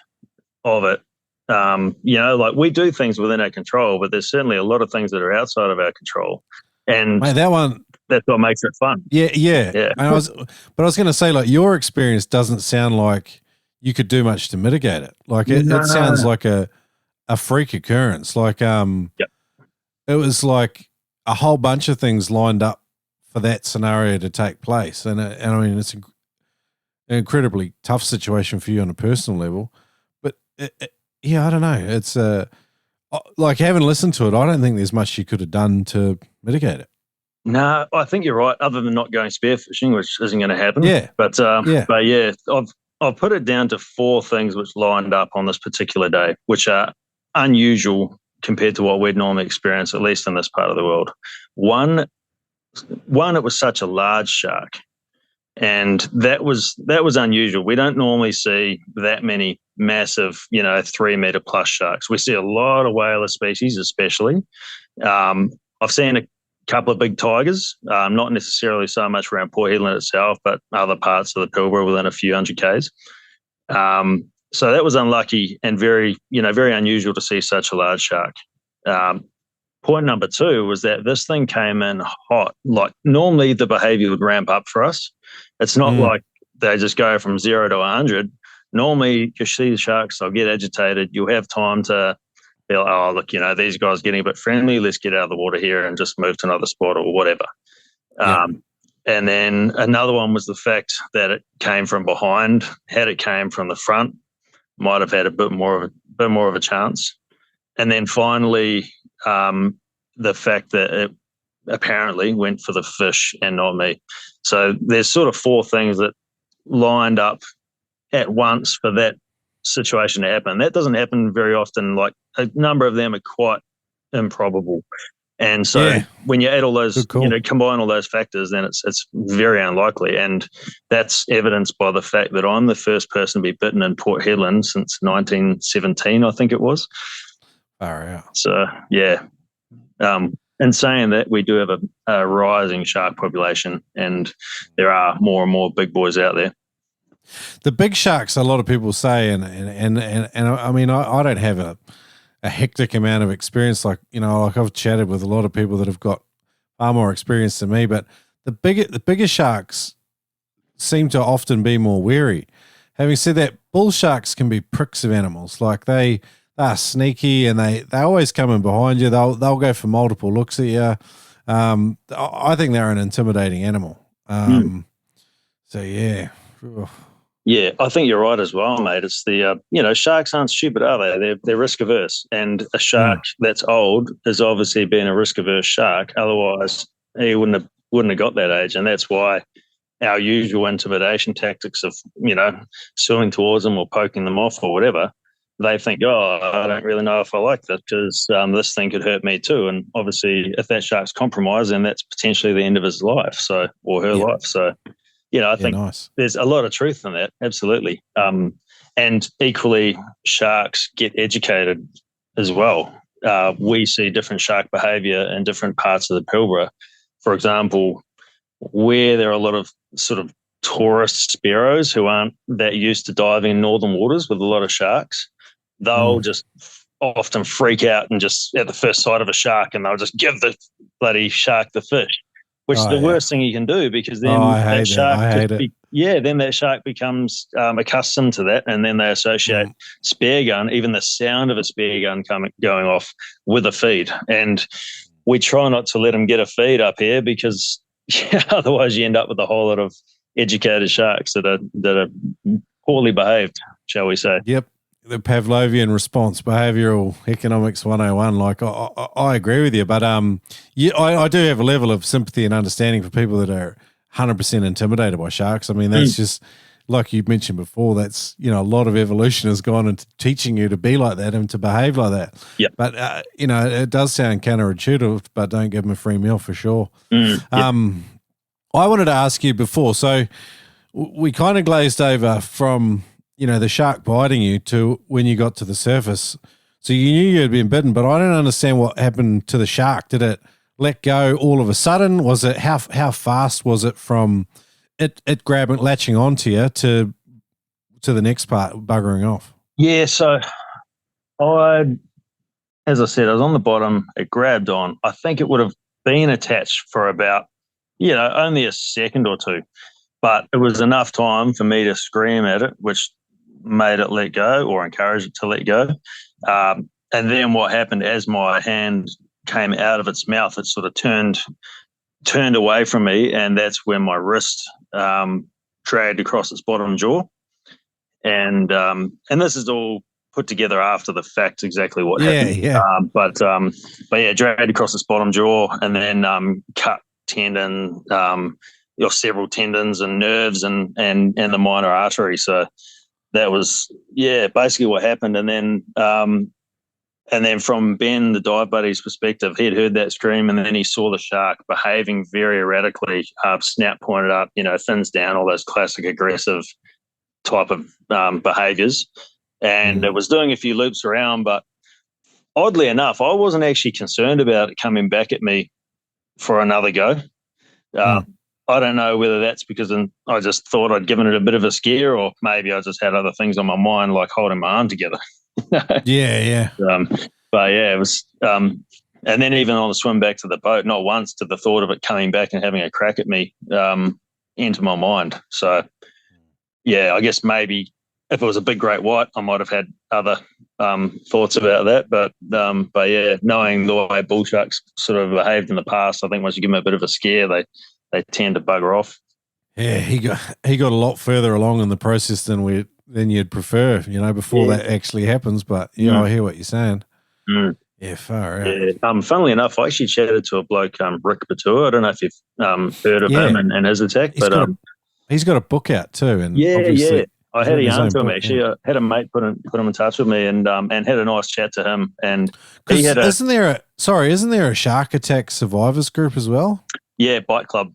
of it, like we do things within our control, but there's certainly a lot of things that are outside of our control. And mate, that's what makes it fun. Yeah. I was going to say, like, your experience doesn't sound like you could do much to mitigate it. Like it sounds like a freak occurrence. Like it was like a whole bunch of things lined up for that scenario to take place, and I mean it's an incredibly tough situation for you on a personal level. But I don't know. It's like, having listened to it, I don't think there's much you could have done to mitigate it. No, I think you're right. Other than not going spearfishing, which isn't going to happen. Yeah. But I've put it down to 4 things which lined up on this particular day, which are unusual compared to what we'd normally experience, at least in this part of the world. One, it was such a large shark, and that was unusual. We don't normally see that many massive, 3 meter plus sharks. We see a lot of whaler species, especially. I've seen a couple of big tigers, not necessarily so much around Port Hedland itself, but other parts of the Pilbara within a few hundred k's. So that was unlucky and very unusual to see such a large shark. Point number 2 was that this thing came in hot. Like, normally the behavior would ramp up for us. It's not like they just go from 0 to 100. Normally you see the sharks, they'll get agitated. You'll have time to be like, oh, look, these guys are getting a bit friendly. Let's get out of the water here and just move to another spot or whatever. And then another one was the fact that it came from behind. Had it came from the front, might have had a bit more of a chance. And then finally, the fact that it apparently went for the fish and not me. So there's sort of 4 things that lined up at once for that situation to happen. That doesn't happen very often. Like, a number of them are quite improbable. And so when you add all those, combine all those factors, then it's very unlikely. And that's evidenced by the fact that I'm the first person to be bitten in Port Hedland since 1917, I think it was. Far out. So, yeah. In saying that, we do have a rising shark population, and there are more and more big boys out there. The big sharks, a lot of people say, and I mean, I don't have a hectic amount of experience. Like I've chatted with a lot of people that have got far more experience than me, but the bigger sharks seem to often be more wary. Having said that, bull sharks can be pricks of animals. Like they are sneaky, and they always come in behind you. They'll go for multiple looks at you. I think they're an intimidating animal. So yeah. Yeah, I think you're right as well, mate. It's the sharks aren't stupid, are they? They're risk averse, and a shark that's old is obviously been a risk averse shark. Otherwise, he wouldn't have got that age, and that's why our usual intimidation tactics of swimming towards them or poking them off or whatever. They think, oh, I don't really know if I like this because this thing could hurt me too. And obviously, if that shark's compromised, then that's potentially the end of his life, or her life. So. I think there's a lot of truth in that, absolutely. And equally, sharks get educated as well. We see different shark behaviour in different parts of the Pilbara. For example, where there are a lot of sort of tourist Spearos who aren't that used to diving in northern waters with a lot of sharks, they'll just often freak out and just at the first sight of a shark, and they'll just give the bloody shark the fish. Which is the worst thing you can do, because then that shark becomes accustomed to that, and then they associate spear gun, even the sound of a spear gun going off, with a feed. And we try not to let them get a feed up here, because otherwise you end up with a whole lot of educated sharks that are poorly behaved, shall we say. Yep. The Pavlovian response, behavioural economics 101. Like I agree with you, but I do have a level of sympathy and understanding for people that are 100% intimidated by sharks. I mean, that's just like you mentioned before. That's a lot of evolution has gone into teaching you to be like that and to behave like that. Yeah. But it does sound counterintuitive. But don't give them a free meal for sure. I wanted to ask you before. So we kind of glazed over from the shark biting you to when you got to the surface. So you knew you had been bitten, but I don't understand what happened to the shark. Did it let go all of a sudden? Was it how fast was it from it grabbing, latching onto you to the next part, buggering off? Yeah, so as I said, I was on the bottom. It grabbed on. I think it would have been attached for about, only a second or two, but it was enough time for me to scream at it, which made it let go or encouraged it to let go. And then what happened as my hand came out of its mouth, it sort of turned away from me, and that's when my wrist dragged across its bottom jaw. And this is all put together after the fact, exactly what happened. Yeah. But yeah, dragged across its bottom jaw, and then cut tendon, several tendons and nerves and the minor artery. So that was basically what happened. And then from Ben, the dive buddy's perspective, he'd heard that scream, and then he saw the shark behaving very erratically, snout pointed up, fins down, all those classic aggressive type of behaviours. And it was doing a few loops around, but oddly enough, I wasn't actually concerned about it coming back at me for another go. I don't know whether that's because I just thought I'd given it a bit of a scare, or maybe I just had other things on my mind, like holding my arm together. Yeah. But yeah, it was. And then even on the swim back to the boat, not once did the thought of it coming back and having a crack at me enter my mind. So yeah, I guess maybe if it was a big great white, I might have had other thoughts about that. But yeah, knowing the way bull sharks sort of behaved in the past, I think once you give them a bit of a scare, they tend to bugger off. Yeah, he got a lot further along in the process than you'd prefer, before that actually happens. But I hear what you're saying. Yeah, far out. Yeah. Funnily enough, I actually chatted to a bloke, Rick Batua. I don't know if you've heard of him and his attack, he's got a book out too. And I had a yarn to him actually. I had a mate put him in touch with me and had a nice chat to him. And he had isn't there a shark attack survivors group as well? Yeah, Bite Club.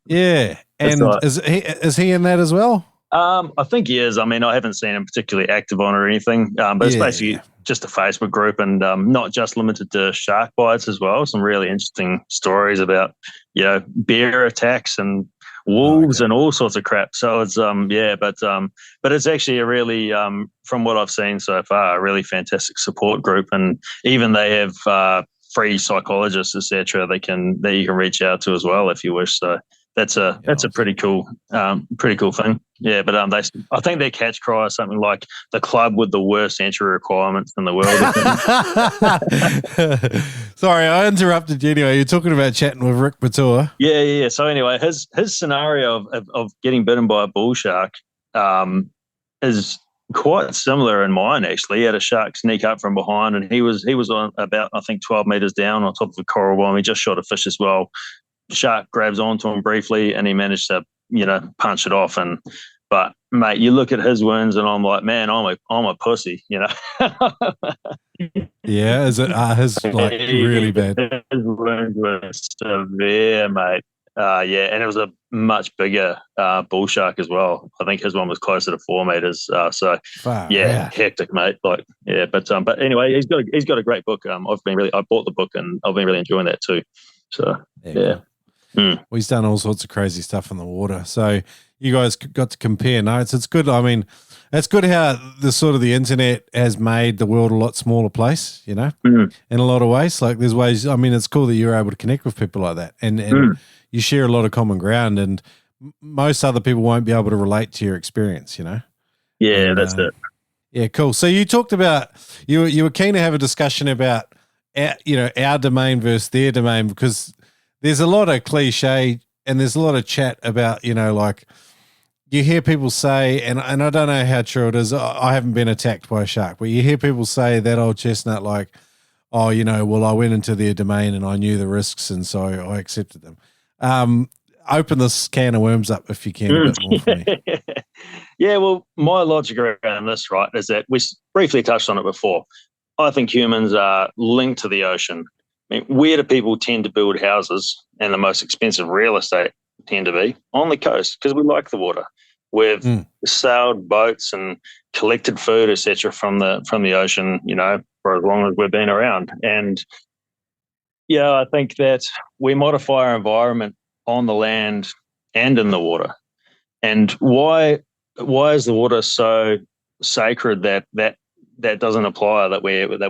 Yeah, and right. Is he in that as well? I think he is. I mean, I haven't seen him particularly active on it or anything, but it's basically just a Facebook group, and not just limited to shark bites as well. Some really interesting stories about bear attacks and wolves and all sorts of crap. So it's but it's actually a really from what I've seen so far, a really fantastic support group, and even they have free psychologists, etc. that you can reach out to as well if you wish. So that's a pretty cool thing. Yeah, but I think their catch cry is something like the club with the worst entry requirements in the world. Sorry, I interrupted you anyway. You're talking about chatting with Rick Batua. Yeah. So anyway, his scenario of getting bitten by a bull shark is quite similar in mine actually. He had a shark sneak up from behind, and he was on about, I think, 12 meters down on top of a coral bomb. He just shot a fish as well. The shark grabs onto him briefly, and he managed to punch it off. But mate, you look at his wounds, and I'm like, man, I'm a pussy, Yeah, is it his like really bad? His wounds were severe, mate. And it was a much bigger bull shark as well. I think his one was closer to 4 meters. Hectic, mate. But anyway, he's got a great book. I bought the book, and I've been really enjoying that too. So yeah. Well, he's done all sorts of crazy stuff in the water. So you guys got to compare notes. It's good. I mean, it's good how the internet has made the world a lot smaller place, in a lot of ways. Like there's ways, I mean, it's cool that you're able to connect with people like that and you share a lot of common ground, and most other people won't be able to relate to your experience, Yeah, that's it. Yeah, cool. So you talked about, you were keen to have a discussion about, our domain versus their domain, because there's a lot of cliche and there's a lot of chat about, like you hear people say, and I don't know how true it is. I haven't been attacked by a shark, but you hear people say that old chestnut, like, oh, well, I went into their domain and I knew the risks, and so I accepted them. open this can of worms up if you can a bit more for me. Yeah, well, my logic around this, right, is that we briefly touched on it before. I think humans are linked to the ocean. I mean, where do people tend to build houses and the most expensive real estate tend to be? On the coast, because we like the water. We've sailed boats and collected food, etc., from the ocean, for as long as we've been around. And yeah, I think that we modify our environment on the land and in the water. And why is the water so sacred that doesn't apply, that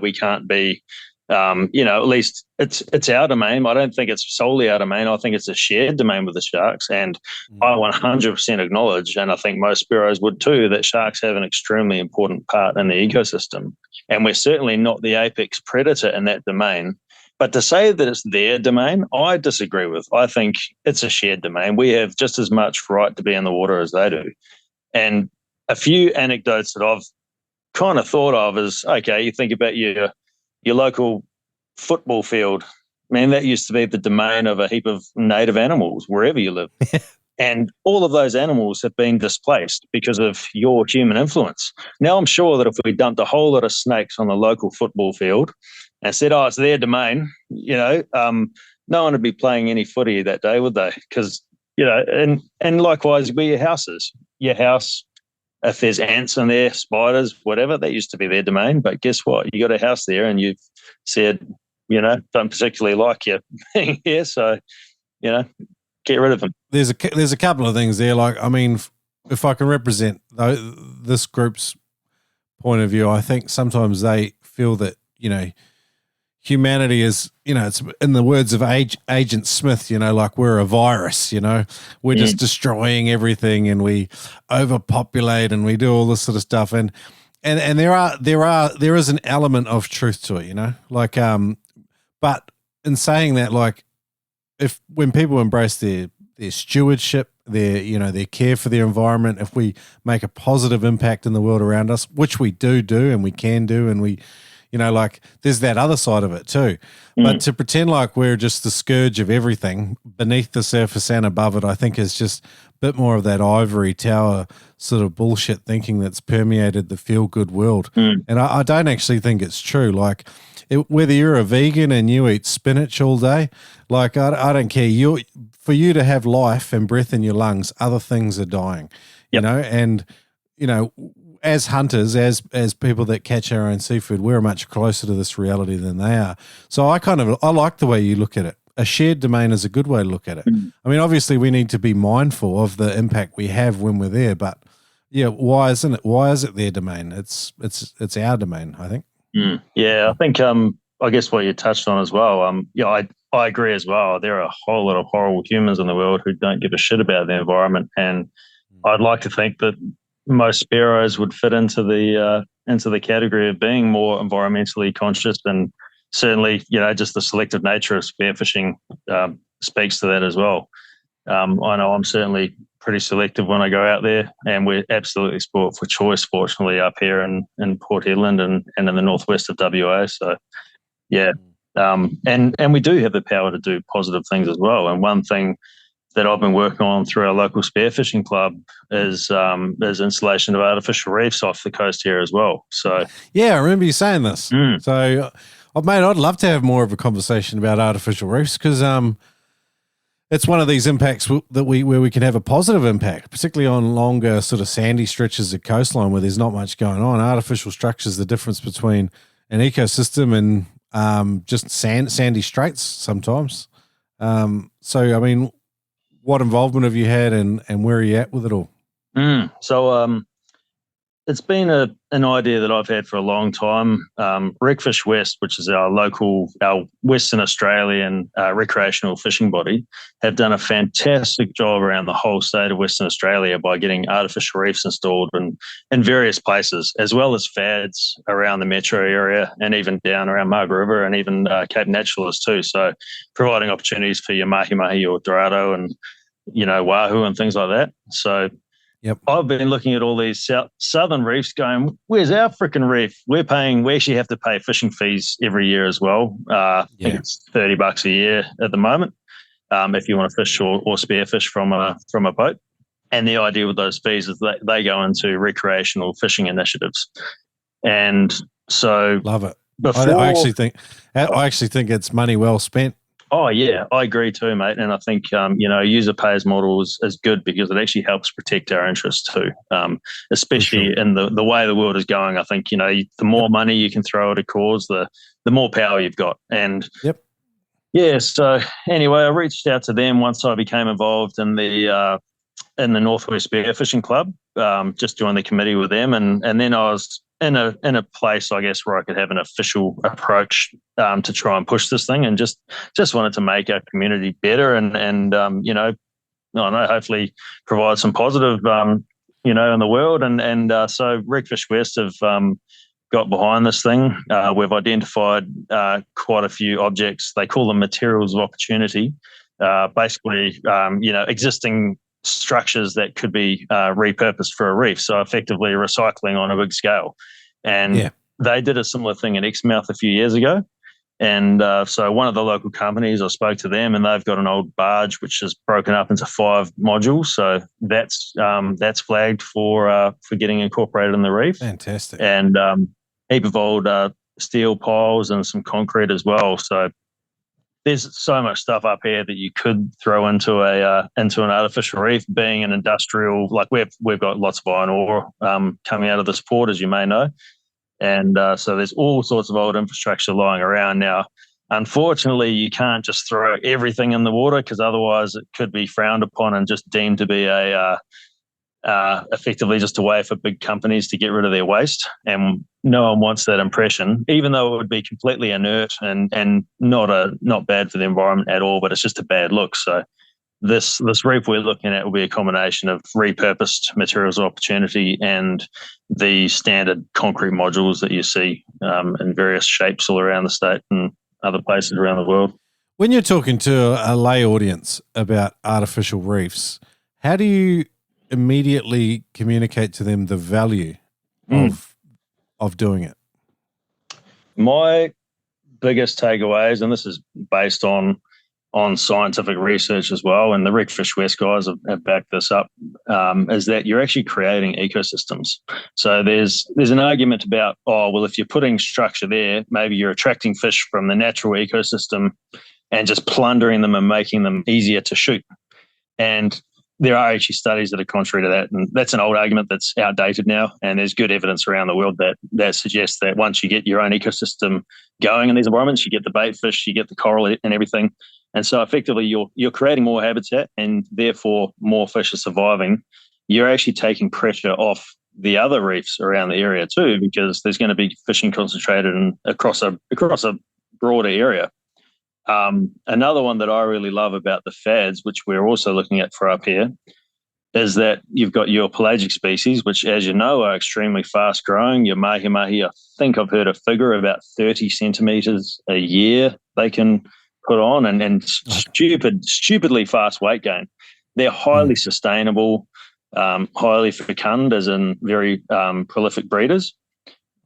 we can't be, at least it's our domain. I don't think it's solely our domain. I think it's a shared domain with the sharks. And I 100% acknowledge, and I think most Spearos would too, that sharks have an extremely important part in the ecosystem. And we're certainly not the apex predator in that domain. But to say that it's their domain, I disagree with. I think it's a shared domain. We have just as much right to be in the water as they do. And a few anecdotes that I've kind of thought of is, okay, you think about your local football field. Man, that used to be the domain of a heap of native animals wherever you live. And all of those animals have been displaced because of your human influence. Now, I'm sure that if we dumped a whole lot of snakes on the local football field and said, it's their domain, no one would be playing any footy that day, would they? Because, and likewise, your houses. Your house, if there's ants in there, spiders, whatever, that used to be their domain. But guess what? You got a house there and you've said, don't particularly like you being here. So, get rid of them. There's a couple of things there. Like, I mean, if I can represent this group's point of view, I think sometimes they feel that, humanity is, it's in the words of Agent Smith, like we're a virus, we're just destroying everything and we overpopulate and we do all this sort of stuff. And there is an element of truth to it, like, but in saying that, like, when people embrace their stewardship, their care for their environment, if we make a positive impact in the world around us, which we do and we can do, and we, like, there's that other side of it too. But to pretend like we're just the scourge of everything beneath the surface and above it, I think is just a bit more of that ivory tower sort of bullshit thinking that's permeated the feel-good world. And I don't actually think it's true. Like, whether you're a vegan and you eat spinach all day, like, I don't care. For you to have life and breath in your lungs, other things are dying, and, as hunters, as people that catch our own seafood, we're much closer to this reality than they are. So I like the way you look at it. A shared domain is a good way to look at it. I mean, obviously we need to be mindful of the impact we have when we're there, but yeah, why isn't it? Why is it their domain? It's our domain, I think. Yeah, I think I guess what you touched on as well. I agree as well. There are a whole lot of horrible humans in the world who don't give a shit about the environment, and I'd like to think that most Spearos would fit into the category of being more environmentally conscious, and certainly, just the selective nature of spearfishing speaks to that as well. I know I'm certainly pretty selective when I go out there, and we're absolutely sport for choice, fortunately, up here in Port Hedland and in the northwest of WA. So, yeah, and we do have the power to do positive things as well. And one thing that I've been working on through our local spearfishing club is installation of artificial reefs off the coast here as well. So yeah, I remember you saying this. So, mate, I'd love to have more of a conversation about artificial reefs, because it's one of these impacts where we can have a positive impact, particularly on longer sort of sandy stretches of coastline where there's not much going on. Artificial structures, the difference between an ecosystem and just sandy straits sometimes. So, I mean, what involvement have you had, and where are you at with it all? So it's been an idea that I've had for a long time. Wreckfish West, which is our Western Australian recreational fishing body, have done a fantastic job around the whole state of Western Australia by getting artificial reefs installed in various places, as well as FADs around the metro area and even down around Margaret River and even Cape Naturalist too. So providing opportunities for your mahi-mahi or dorado and, wahoo and things like that. So yep. I've been looking at all these southern reefs going, where's our freaking reef? We actually have to pay fishing fees every year as well. I think it's $30 a year at the moment. if you want to fish or spearfish from a boat. And the idea with those fees is that they go into recreational fishing initiatives. And so, love it. Before, I actually think it's money well spent. Oh, yeah, I agree too, mate. And I think, user pays model is good because it actually helps protect our interests too, especially in the way the world is going. I think, the more money you can throw at a cause, the more power you've got. And yeah, so anyway, I reached out to them once I became involved in the Northwest Spearfishing Club, just joined the committee with them. And then I was in a place, I guess, where I could have an official approach to try and push this thing, and just wanted to make our community better, and I don't know, hopefully provide some positive, in the world. And so Redfish West have got behind this thing. We've identified quite a few objects. They call them materials of opportunity. Basically, existing structures that could be repurposed for a reef, so effectively recycling on a big scale. And they did a similar thing in Exmouth a few years ago. And so one of the local companies, I spoke to them, and they've got an old barge which is broken up into 5 modules. So that's flagged for getting incorporated in the reef. Fantastic. And heap of old steel piles and some concrete as well. So there's so much stuff up here that you could throw into an artificial reef. Being an industrial, like we've got lots of iron ore coming out of this port, as you may know, and so there's all sorts of old infrastructure lying around now. Unfortunately, you can't just throw everything in the water, because otherwise it could be frowned upon and just deemed to be effectively just a way for big companies to get rid of their waste, and no one wants that impression, even though it would be completely inert and not bad for the environment at all, but it's just a bad look. So this reef we're looking at will be a combination of repurposed materials of opportunity and the standard concrete modules that you see in various shapes all around the state and other places around the world. When you're talking to a lay audience about artificial reefs, how do you immediately communicate to them the value of doing it? My biggest takeaways, and this is based on scientific research as well, and the Redfish West guys have backed this up, is that you're actually creating ecosystems. So there's an argument about, if you're putting structure there, maybe you're attracting fish from the natural ecosystem and just plundering them and making them easier to shoot. And there are actually studies that are contrary to that, and that's an old argument that's outdated now. And there's good evidence around the world that suggests that once you get your own ecosystem going in these environments, you get the bait fish, you get the coral and everything, and so effectively you're creating more habitat, and therefore more fish are surviving. You're actually taking pressure off the other reefs around the area too, because there's going to be fishing concentrated across a broader area. Another one that I really love about the fads, which we're also looking at for up here, is that you've got your pelagic species, which, as you know, are extremely fast growing. Your mahi-mahi, I think I've heard a figure about 30 centimeters a year they can put on, and stupidly fast weight gain. They're highly sustainable, highly fecund, as in very prolific breeders.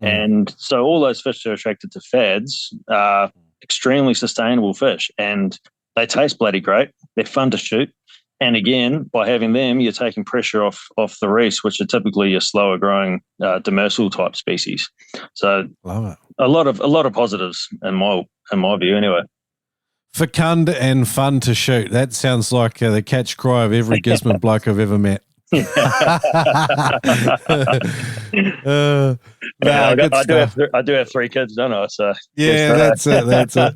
And so all those fish are attracted to fads are extremely sustainable fish, and they taste bloody great. They're fun to shoot. And again, by having them, you're taking pressure off the reefs, which are typically your slower growing demersal type species. So love it. A lot of positives in my view anyway. Fecund and fun to shoot. That sounds like the catch cry of every Gisborne bloke I've ever met. I do have 3 kids, don't I? So yeah, that's it.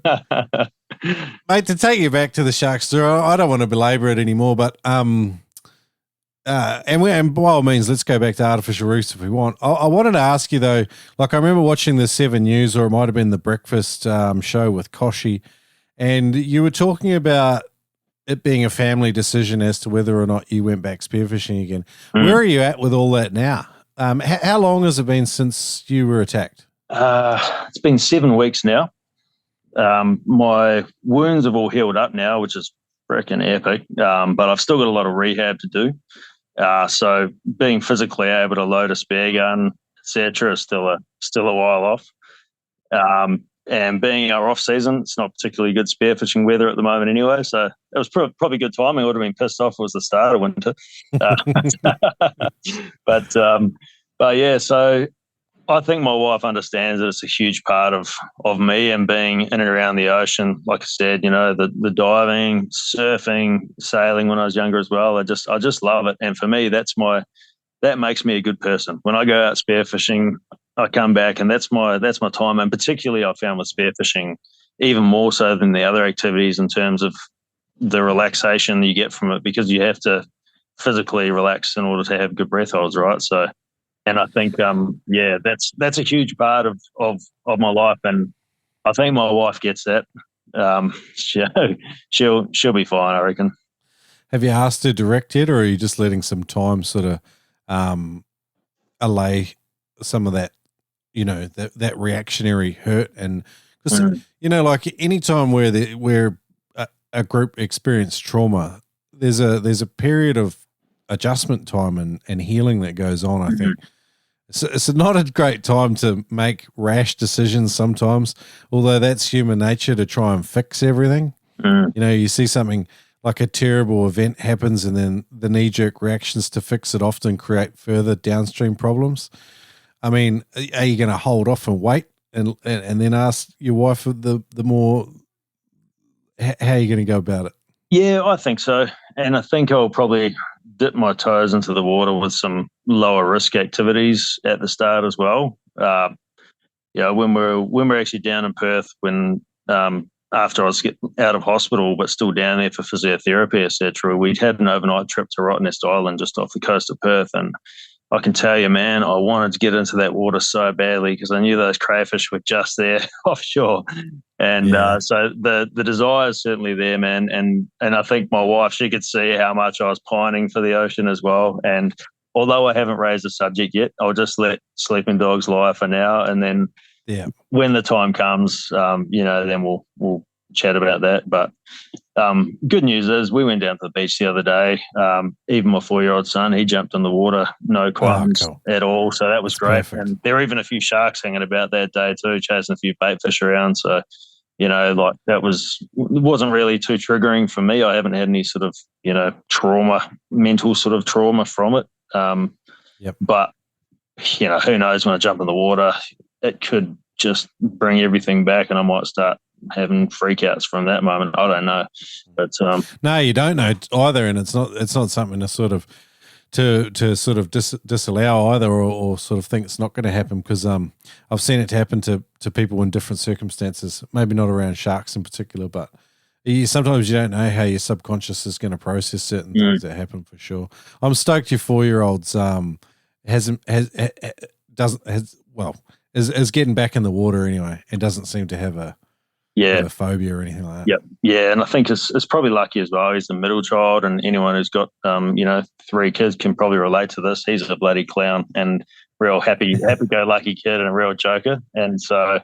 Mate, to take you back to the shark story, I don't want to belabor it anymore, but and by all means, let's go back to artificial reefs if we want. I wanted to ask you though, like I remember watching the 7 News, or it might have been the breakfast show with Koshi, and you were talking about it being a family decision as to whether or not you went back spearfishing again. Where are you at with all that now? How long has it been since you were attacked? It's been 7 weeks now. My wounds have all healed up now, which is freaking epic. But I've still got a lot of rehab to do. So being physically able to load a spear gun, etc., is still a while off. and being our off season, it's not particularly good spearfishing weather at the moment anyway. So it was probably good timing. I would have been pissed off if it was the start of winter. But yeah, so I think my wife understands that it's a huge part of me and being in and around the ocean. Like I said, the diving, surfing, sailing when I was younger as well. I just love it. And for me, that makes me a good person. When I go out spearfishing, I come back and that's my time. And particularly I found with spearfishing, even more so than the other activities in terms of the relaxation you get from it, because you have to physically relax in order to have good breath holds, right? So, and I think, that's a huge part of my life. And I think my wife gets that. She'll be fine, I reckon. Have you asked her direct yet, or are you just letting some time sort of allay some of that, that reactionary hurt? And because like any time where a group experience trauma, there's a period of adjustment time and healing that goes on. I think it's not a great time to make rash decisions sometimes, although that's human nature to try and fix everything. You see something like a terrible event happens, and then the knee-jerk reactions to fix it often create further downstream problems. I mean, are you going to hold off and wait and then ask your wife the more how are you going to go about it? Yeah, I think so. And I think I'll probably dip my toes into the water with some lower risk activities at the start as well. When we're actually down in Perth, when after I was out of hospital but still down there for physiotherapy, etc., we'd had an overnight trip to Rottnest Island just off the coast of Perth, and I can tell you, man, I wanted to get into that water so badly because I knew those crayfish were just there offshore. And so the desire is certainly there, man. And I think my wife, she could see how much I was pining for the ocean as well. And although I haven't raised the subject yet, I'll just let sleeping dogs lie for now. And then when the time comes, then we'll chat about that. But good news is we went down to the beach the other day. Even my 4-year-old son, he jumped in the water, no qualms at all. So that was great. Perfect. And there were even a few sharks hanging about that day too, chasing a few bait fish around. So, that wasn't really too triggering for me. I haven't had any sort of, mental sort of trauma from it. But, who knows, when I jump in the water, it could just bring everything back and I might start having freakouts from that moment. I don't know, but no, you don't know either, and it's not something to sort of disallow either, or sort of think it's not going to happen, because I've seen it happen to people in different circumstances. Maybe not around sharks in particular, but sometimes you don't know how your subconscious is going to process certain things that happen, for sure. I'm stoked your 4-year-old's is getting back in the water anyway, and doesn't seem to have a phobia or anything like that. Yep. Yeah, and I think it's probably lucky as well. He's the middle child, and anyone who's got 3 kids can probably relate to this. He's a bloody clown and real happy-go-lucky kid and a real joker. And so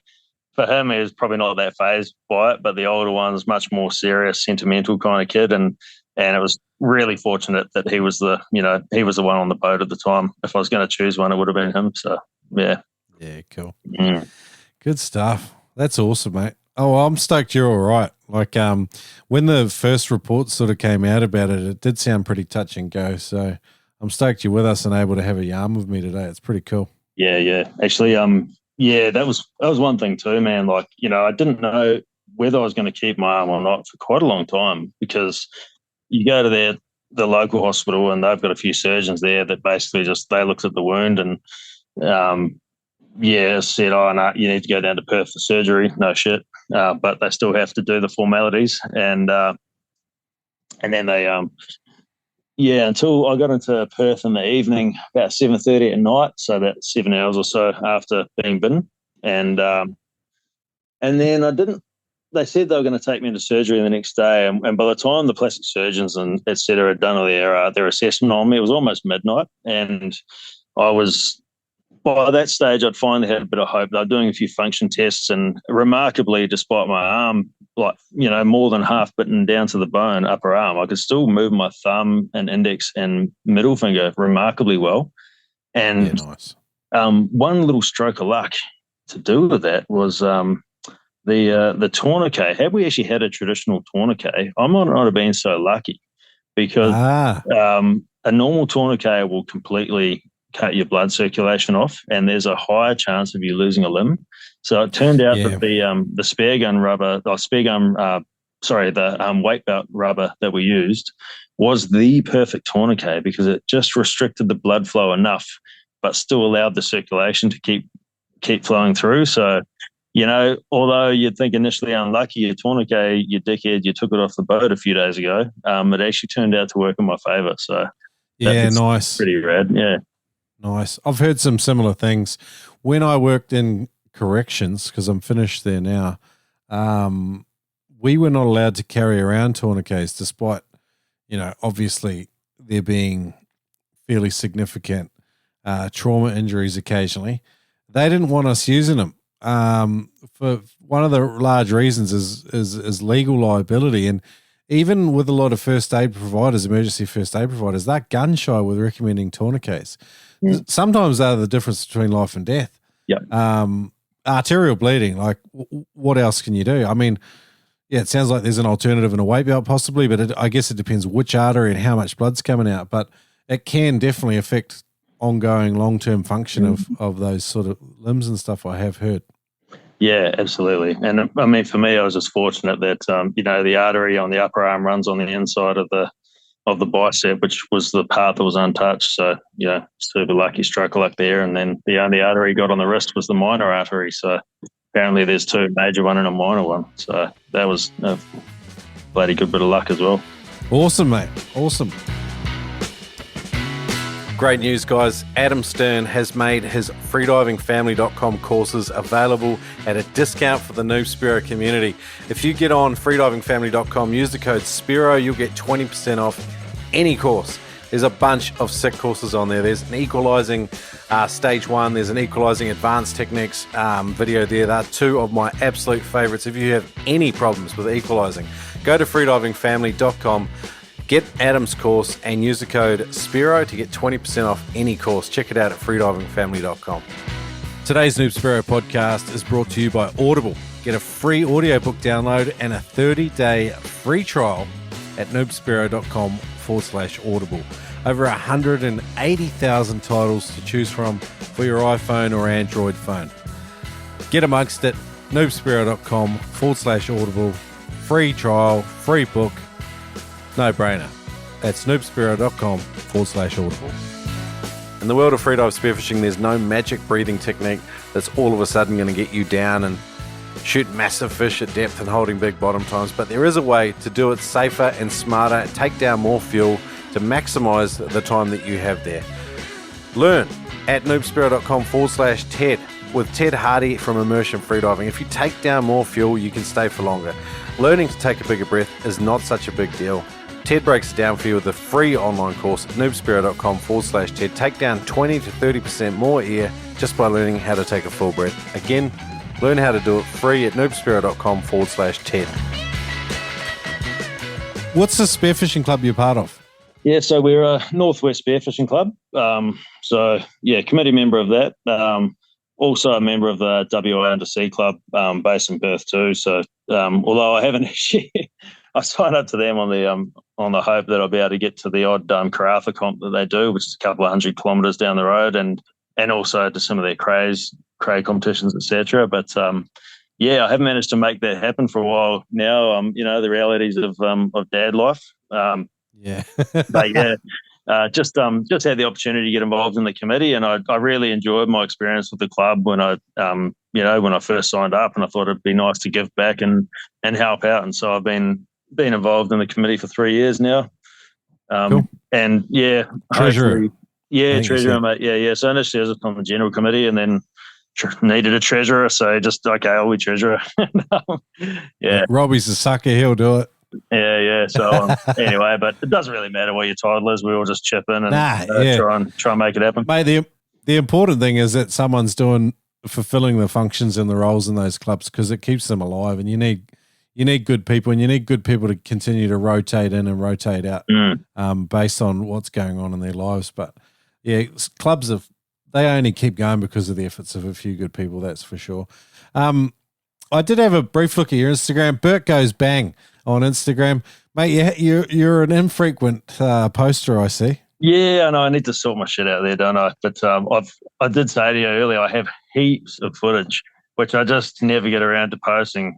for him, he was probably not that fazed by it, but the older one's much more serious, sentimental kind of kid, and it was really fortunate that he was the one on the boat at the time. If I was going to choose one, it would have been him. So yeah. Yeah, cool. Good stuff. That's awesome, mate. Oh, I'm stoked you're all right. Like, when the first report sort of came out about it, it did sound pretty touch and go. So I'm stoked you're with us and able to have a yarn with me today. It's pretty cool. Yeah. Actually, that was one thing too, man. Like, I didn't know whether I was going to keep my arm or not for quite a long time, because you go to the local hospital and they've got a few surgeons there that basically they looked at the wound and said, oh, no, you need to go down to Perth for surgery. No shit. But they still have to do the formalities. And then they, until I got into Perth in the evening, about 7:30 at night, so about 7 hours or so after being bitten. And then they said they were going to take me into surgery the next day. And by the time the plastic surgeons and et cetera had done their assessment on me, it was almost midnight. And by that stage, I'd finally had a bit of hope. They were doing a few function tests, and remarkably, despite my arm, more than half bitten down to the bone, upper arm, I could still move my thumb and index and middle finger remarkably well. And nice. One little stroke of luck to do with that was The tourniquet, had we actually had a traditional tourniquet, I might not have been so lucky because a normal tourniquet will completely cut your blood circulation off, and there's a higher chance of you losing a limb. So it turned out that the spare gun rubber, the weight belt rubber that we used was the perfect tourniquet because it just restricted the blood flow enough, but still allowed the circulation to keep flowing through. So, although you'd think initially unlucky, your tourniquet, you dickhead, you took it off the boat a few days ago, it actually turned out to work in my favor. So, nice. Pretty rad, yeah. Nice. I've heard some similar things. When I worked in corrections, because I'm finished there now, we were not allowed to carry around tourniquets despite, obviously there being fairly significant trauma injuries occasionally. They didn't want us using them. For one of the large reasons is legal liability. And even with a lot of first aid providers, emergency first aid providers, they're gun shy with recommending tourniquets. Sometimes they're the difference between life and death. Arterial bleeding, like what else can you do? I mean, it sounds like there's an alternative in a weight belt possibly, but I guess it depends which artery and how much blood's coming out. But it can definitely affect ongoing long-term function of those sort of limbs and stuff, I have heard. Yeah, absolutely. And I mean, for me, I was just fortunate that, the artery on the upper arm runs on the inside of the bicep, which was the part that was untouched. So, super lucky, stroke luck there. And then the only artery got on the wrist was the minor artery. So apparently there's two, major one and a minor one. So that was a bloody good bit of luck as well. Awesome, mate. Awesome. Great news, guys. Adam Stern has made his freedivingfamily.com courses available at a discount for the Noob Spearo community. If you get on freedivingfamily.com, use the code Spearo, you'll get 20% off any course. There's a bunch of sick courses on there. There's an equalizing stage 1. There's an equalizing advanced techniques video there. They're two of my absolute favorites. If you have any problems with equalizing, go to freedivingfamily.com. Get Adam's course and use the code Spearo to get 20% off any course. Check it out at freedivingfamily.com. Today's Noob Spearo podcast is brought to you by Audible. Get a free audiobook download and a 30-day free trial at noobspearo.com/audible. Over 180,000 titles to choose from for your iPhone or Android phone. Get amongst it, noobspearo.com/audible. Free trial, free book. No brainer. That's noobspearo.com/audible. In the world of freedive spearfishing, there's no magic breathing technique that's all of a sudden going to get you down and shoot massive fish at depth and holding big bottom times, but there is a way to do it safer and smarter, take down more fuel to maximize the time that you have there. Learn at noobspearo.com/TED with Ted Hardy from Immersion Freediving. If you take down more fuel, you can stay for longer. Learning to take a bigger breath is not such a big deal. Ted breaks it down for you with a free online course at noobspearo.com/TED. Take down 20 to 30% more air just by learning how to take a full breath. Again, learn how to do it free at noobspearo.com/TED. What's the spearfishing club you're part of? Yeah, so we're a Northwest Spearfishing Club. Committee member of that. Also a member of the WA Undersea Club based in Perth too. So although I haven't actually, I signed up to them on the hope that I'll be able to get to the odd Karratha comp that they do, which is a couple of 100 kilometres down the road, and also to some of their craig competitions, etc. But I haven't managed to make that happen for a while now. The realities of dad life. But just had the opportunity to get involved in the committee, and I really enjoyed my experience with the club when I first signed up, and I thought it'd be nice to give back and help out, and so I've been involved in the committee for 3 years now. Cool. And treasurer. Treasurer, mate. Yeah. So initially I was on the general committee, and then needed a treasurer, so just I'll be treasurer. Robbie's a sucker; he'll do it. Yeah. So anyway, but it doesn't really matter what your title is. We all just chip in and try and make it happen. Mate, the important thing is that someone's fulfilling the functions and the roles in those clubs, because it keeps them alive, and you need good people, and you need good people to continue to rotate in and rotate out based on what's going on in their lives. But clubs they only keep going because of the efforts of a few good people, that's for sure. I did have a brief look at your Instagram. Bert Goes Bang on Instagram. Mate, you're an infrequent poster, I see. Yeah, I know. I need to sort my shit out there, don't I? But I did say to you earlier, I have heaps of footage, which I just never get around to posting.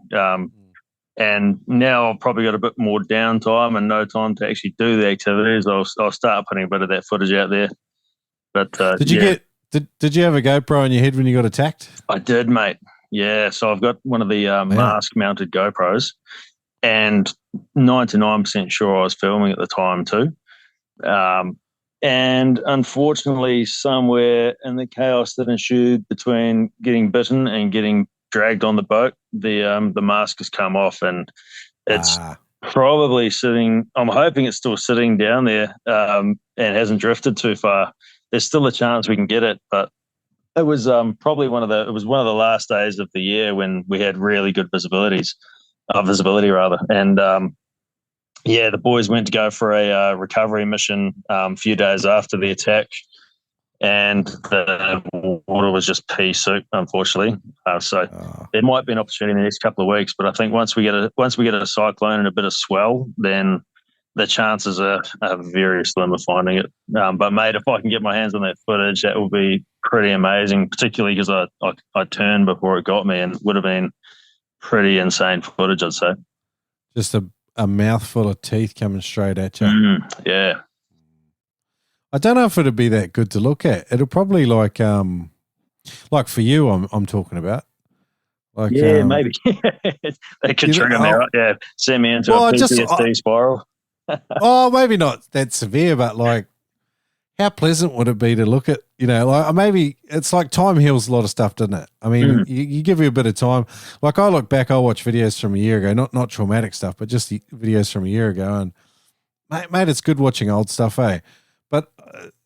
And now I've probably got a bit more downtime and no time to actually do the activities. I'll start putting a bit of that footage out there. But did you have a GoPro on your head when you got attacked? I did, mate. Yeah, so I've got one of the mask-mounted GoPros, and 99% sure I was filming at the time too. And unfortunately, somewhere in the chaos that ensued between getting bitten and getting dragged on the boat, the mask has come off, and it's probably sitting. I'm hoping it's still sitting down there and hasn't drifted too far. There's still a chance we can get it, but it was probably one of the last days of the year when we had really good visibility rather, and the boys went to go for a recovery mission a few days after the attack, and the water was just pea soup, unfortunately. So there might be an opportunity in the next couple of weeks, but I think once we get a cyclone and a bit of swell, then the chances are very slim of finding it. But mate, if I can get my hands on that footage, that will be pretty amazing, particularly because I turned before it got me, and it would have been pretty insane footage, I'd say. Just a mouthful of teeth coming straight at you. Yeah. I don't know if it'd be that good to look at. It'll probably like for you, I'm talking about. Like, maybe. That could trigger me, right? Yeah. Send me into a PTSD spiral. Maybe not that severe, but like, how pleasant would it be to look at, like maybe it's like time heals a lot of stuff, doesn't it? I mean, you give you a bit of time. Like I look back, I'll watch videos from a year ago, not traumatic stuff, but just the videos from a year ago. And mate, it's good watching old stuff, eh? But,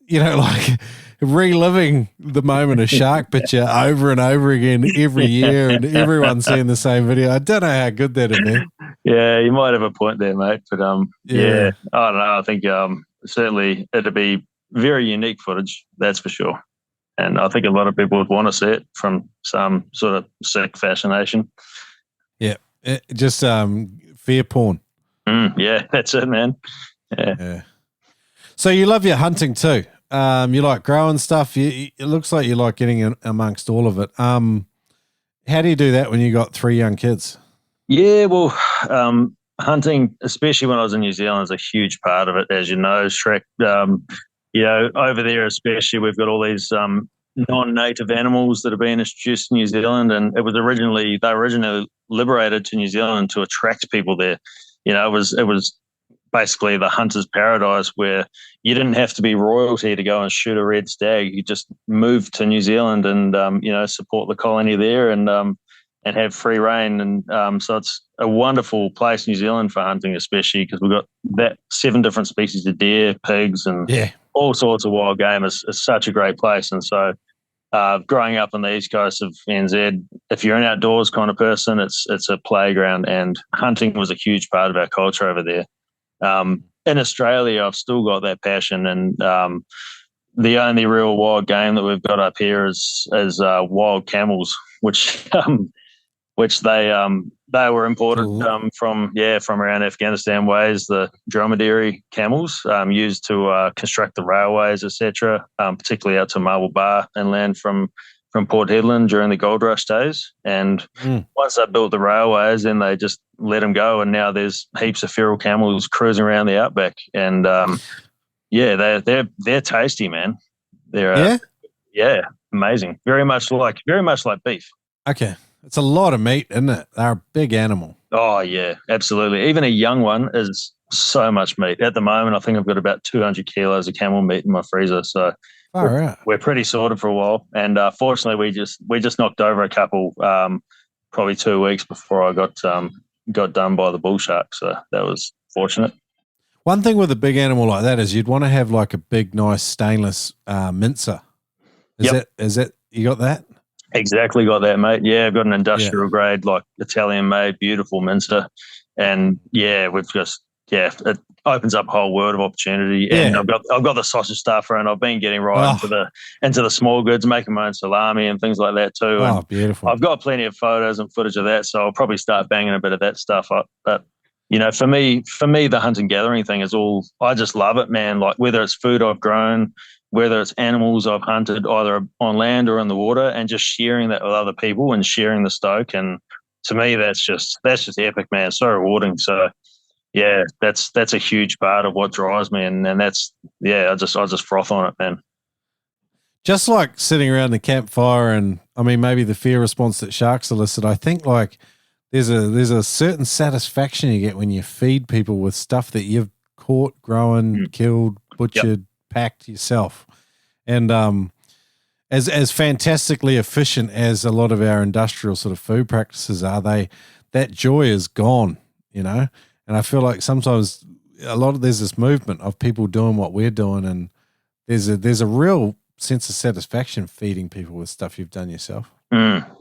like reliving the moment of shark picture over and over again every year and everyone seeing the same video. I don't know how good that'd be. Yeah, you might have a point there, mate. But, I don't know. I think certainly it'd be very unique footage, that's for sure. And I think a lot of people would want to see it from some sort of sick fascination. Yeah, just fear porn. Yeah, that's it, man. Yeah. So you love your hunting too. You like growing stuff. It looks like you like getting amongst all of it. How do you do that when you got 3 young kids? Yeah, well, hunting, especially when I was in New Zealand, is a huge part of it, as you know, Shrek. Over there especially, we've got all these non-native animals that have been introduced to New Zealand, and they were originally liberated to New Zealand to attract people there. It was basically the hunter's paradise where you didn't have to be royalty to go and shoot a red stag. You just moved to New Zealand and support the colony there and have free reign. And so it's a wonderful place, New Zealand, for hunting, especially because we've got that 7 different species of deer, pigs, and all sorts of wild game. It's such a great place. And so growing up on the east coast of NZ, if you're an outdoors kind of person, it's a playground, and hunting was a huge part of our culture over there. In Australia, I've still got that passion, and the only real wild game that we've got up here is wild camels, which they were imported from around Afghanistan ways, the dromedary camels used to construct the railways, etc., particularly out to Marble Bar inland from Port Hedland during the gold rush days. And once they built the railways, then they just let them go, and now there's heaps of feral camels cruising around the outback. And they're tasty, man. They're amazing. Very much like beef. Okay. It's a lot of meat, isn't it? They're a big animal. Oh, yeah, absolutely. Even a young one is so much meat. At the moment, I think I've got about 200 kilos of camel meat in my freezer. So we're pretty sorted for a while. And fortunately, we just knocked over a couple probably 2 weeks before I got done by the Bullshark. So that was fortunate. One thing with a big animal like that is you'd want to have like a big, nice stainless mincer. Is that you got that? Exactly, got that, mate. Yeah, I've got an industrial grade, like Italian made, beautiful mincer. And we've just yeah, it opens up a whole world of opportunity. And I've got the sausage stuffer, and I've been getting right into the small goods, making my own salami and things like that too. Oh, and beautiful! I've got plenty of photos and footage of that, so I'll probably start banging a bit of that stuff up. But for me, the hunt and gathering thing is all. I just love it, man. Like whether it's food I've grown, whether it's animals I've hunted either on land or in the water, and just sharing that with other people and sharing the stoke. And to me, that's just epic, man. It's so rewarding. So yeah, that's a huge part of what drives me, and that's I just froth on it, man. Just like sitting around the campfire, and I mean maybe the fear response that sharks elicit. I think like there's a certain satisfaction you get when you feed people with stuff that you've caught, grown, killed, butchered, packed yourself. And as fantastically efficient as a lot of our industrial sort of food practices are, that joy is gone, And I feel like sometimes there's this movement of people doing what we're doing, and there's a real sense of satisfaction feeding people with stuff you've done yourself.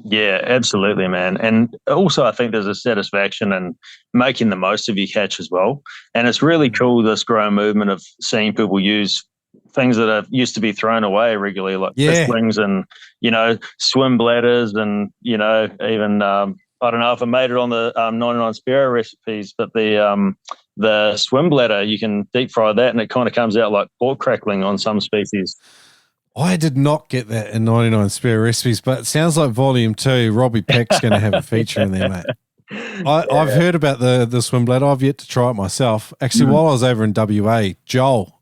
Yeah, absolutely, man. And also I think there's a satisfaction in making the most of your catch as well. And it's really cool, this growing movement of seeing people use things that are used to be thrown away regularly, like fish wings and, swim bladders and, even I don't know if I made it on the 99 Spearo recipes, but the swim bladder, you can deep fry that and it kind of comes out like pork crackling on some species. I did not get that in 99 Spearo recipes, but it sounds like volume 2, Robbie Peck's going to have a feature in there, mate. I've heard about the swim bladder. I've yet to try it myself. Actually, while I was over in WA, Joel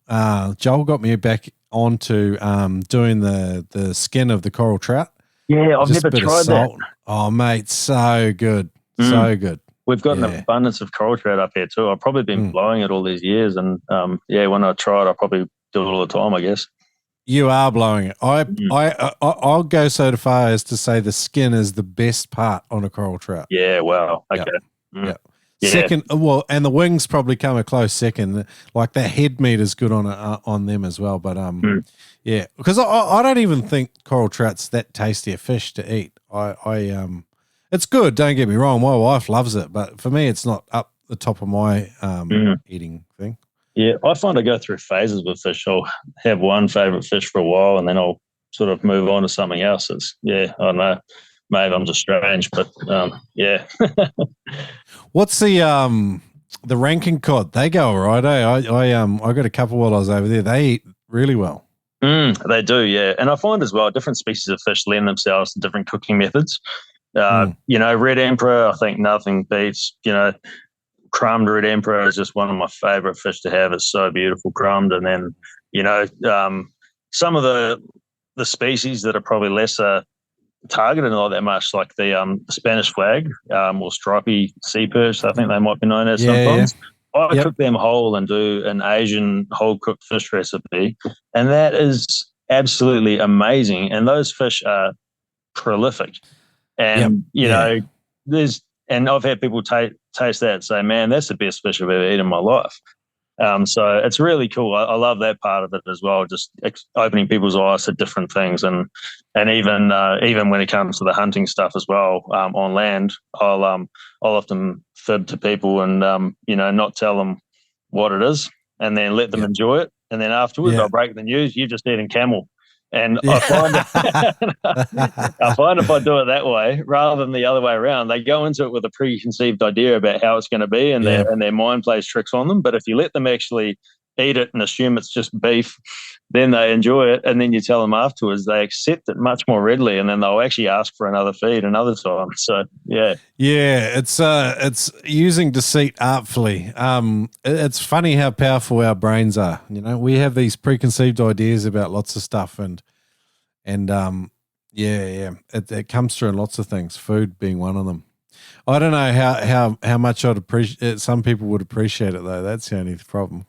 got me back onto doing the skin of the coral trout. Yeah, I've never tried that. Oh, mate, so good. So good. We've got an abundance of coral trout up here too. I've probably been blowing it all these years. And when I try it, I'll probably do it all the time, I guess. You are blowing it. I'll go so far as to say the skin is the best part on a coral trout. Yeah, wow. Okay. Yeah. Second, and the wings probably come a close second. Like that head meat is good on them as well. But because I don't even think coral trout's that tasty a fish to eat. It's good. Don't get me wrong. My wife loves it, but for me, it's not up the top of my eating thing. Yeah, I find I go through phases with fish. I'll have one favorite fish for a while, and then I'll sort of move on to something else. I don't know. Maybe I'm just strange, but yeah. What's the ranking cod? They go all right, eh? I got a couple while I was over there. They eat really well. They do, yeah. And I find as well different species of fish lend themselves to different cooking methods. Red emperor, I think nothing beats. Crumbed red emperor is just one of my favorite fish to have. It's so beautiful crumbed. And then, some of the species that are probably lesser targeted not that much, like the Spanish flag or stripy sea perch, I think they might be known as sometimes. Yeah. I cook them whole and do an Asian whole cooked fish recipe, and that is absolutely amazing. And those fish are prolific. And, and I've had people taste that and say, man, that's the best fish I've ever eaten in my life. So it's really cool. I love that part of it as well, just opening people's eyes to different things. And even when it comes to the hunting stuff as well, on land, I'll often fib to people and, not tell them what it is and then let them enjoy it. And then afterwards I'll break the news. You've just eaten camel. And I find if I do it that way rather than the other way around, they go into it with a preconceived idea about how it's going to be, and their mind plays tricks on them. But if you let them actually eat it and assume it's just beef, then they enjoy it, and then you tell them afterwards, they accept it much more readily, and then they'll actually ask for another feed another time. So it's using deceit artfully. It's funny how powerful our brains are. We have these preconceived ideas about lots of stuff, and it comes through in lots of things, food being one of them. I don't know how much I'd appreciate. Some people would appreciate it though. That's the only problem.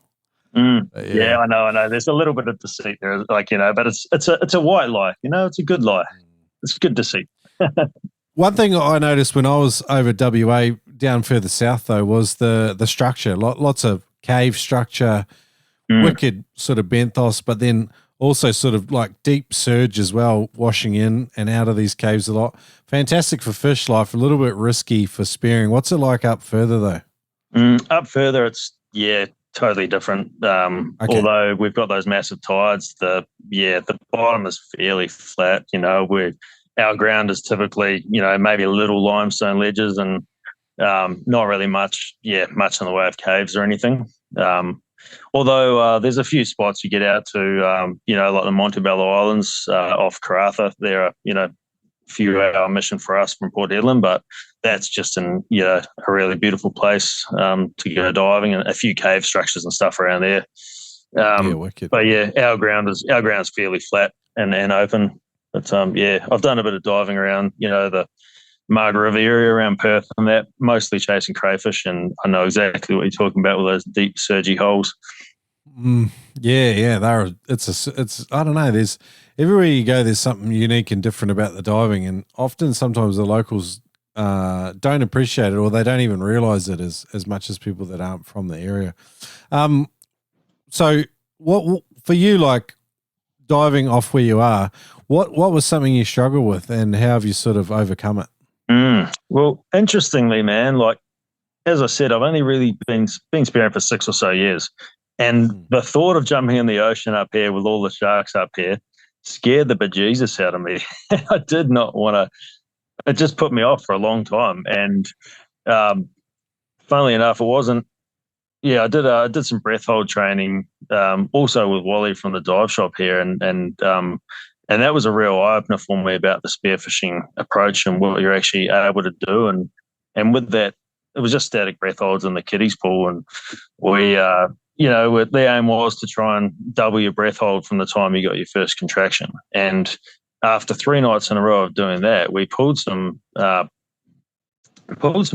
Yeah, I know. There's a little bit of deceit there, but it's a white lie. It's a good lie. It's good deceit. One thing I noticed when I was over WA down further south though was the structure. Lots of cave structure, wicked sort of benthos, but then also sort of like deep surge as well, washing in and out of these caves a lot. Fantastic for fish life, a little bit risky for spearing. What's it like up further though? Up further, it's Yeah, totally different. Okay. Although we've got those massive tides, the bottom is fairly flat. Our ground is typically, maybe a little limestone ledges and not really much in the way of caves or anything. Although there's a few spots you get out to, like the Montebello Islands off Karratha. They're a few hour mission for us from Port Hedland, but that's just a really beautiful place to go diving, and a few cave structures and stuff around there. Wicked. But yeah, our ground's fairly flat and open. But I've done a bit of diving around, the Margaret River area around Perth and that, mostly chasing crayfish, and I know exactly what you're talking about with those deep surgy holes. Yeah. It's I don't know. There's everywhere you go, there's something unique and different about the diving, and often sometimes the locals don't appreciate it, or they don't even realize it as much as people that aren't from the area. So what for you, like diving off where you are? What was something you struggle with, and how have you sort of overcome it? Well, interestingly, man, like as I said, I've only really been spearing for 6 or so years. And the thought of jumping in the ocean up here with all the sharks up here scared the bejesus out of me. I did not want to. It just put me off for a long time. And funnily enough, it wasn't. Yeah, I did some breath hold training, also with Wally from the dive shop here, and that was a real eye opener for me about the spearfishing approach and what you're actually able to do. And with that, it was just static breath holds in the kiddies pool, and we, the aim was to try and double your breath hold from the time you got your first contraction. And after 3 nights in a row of doing that, we pulled some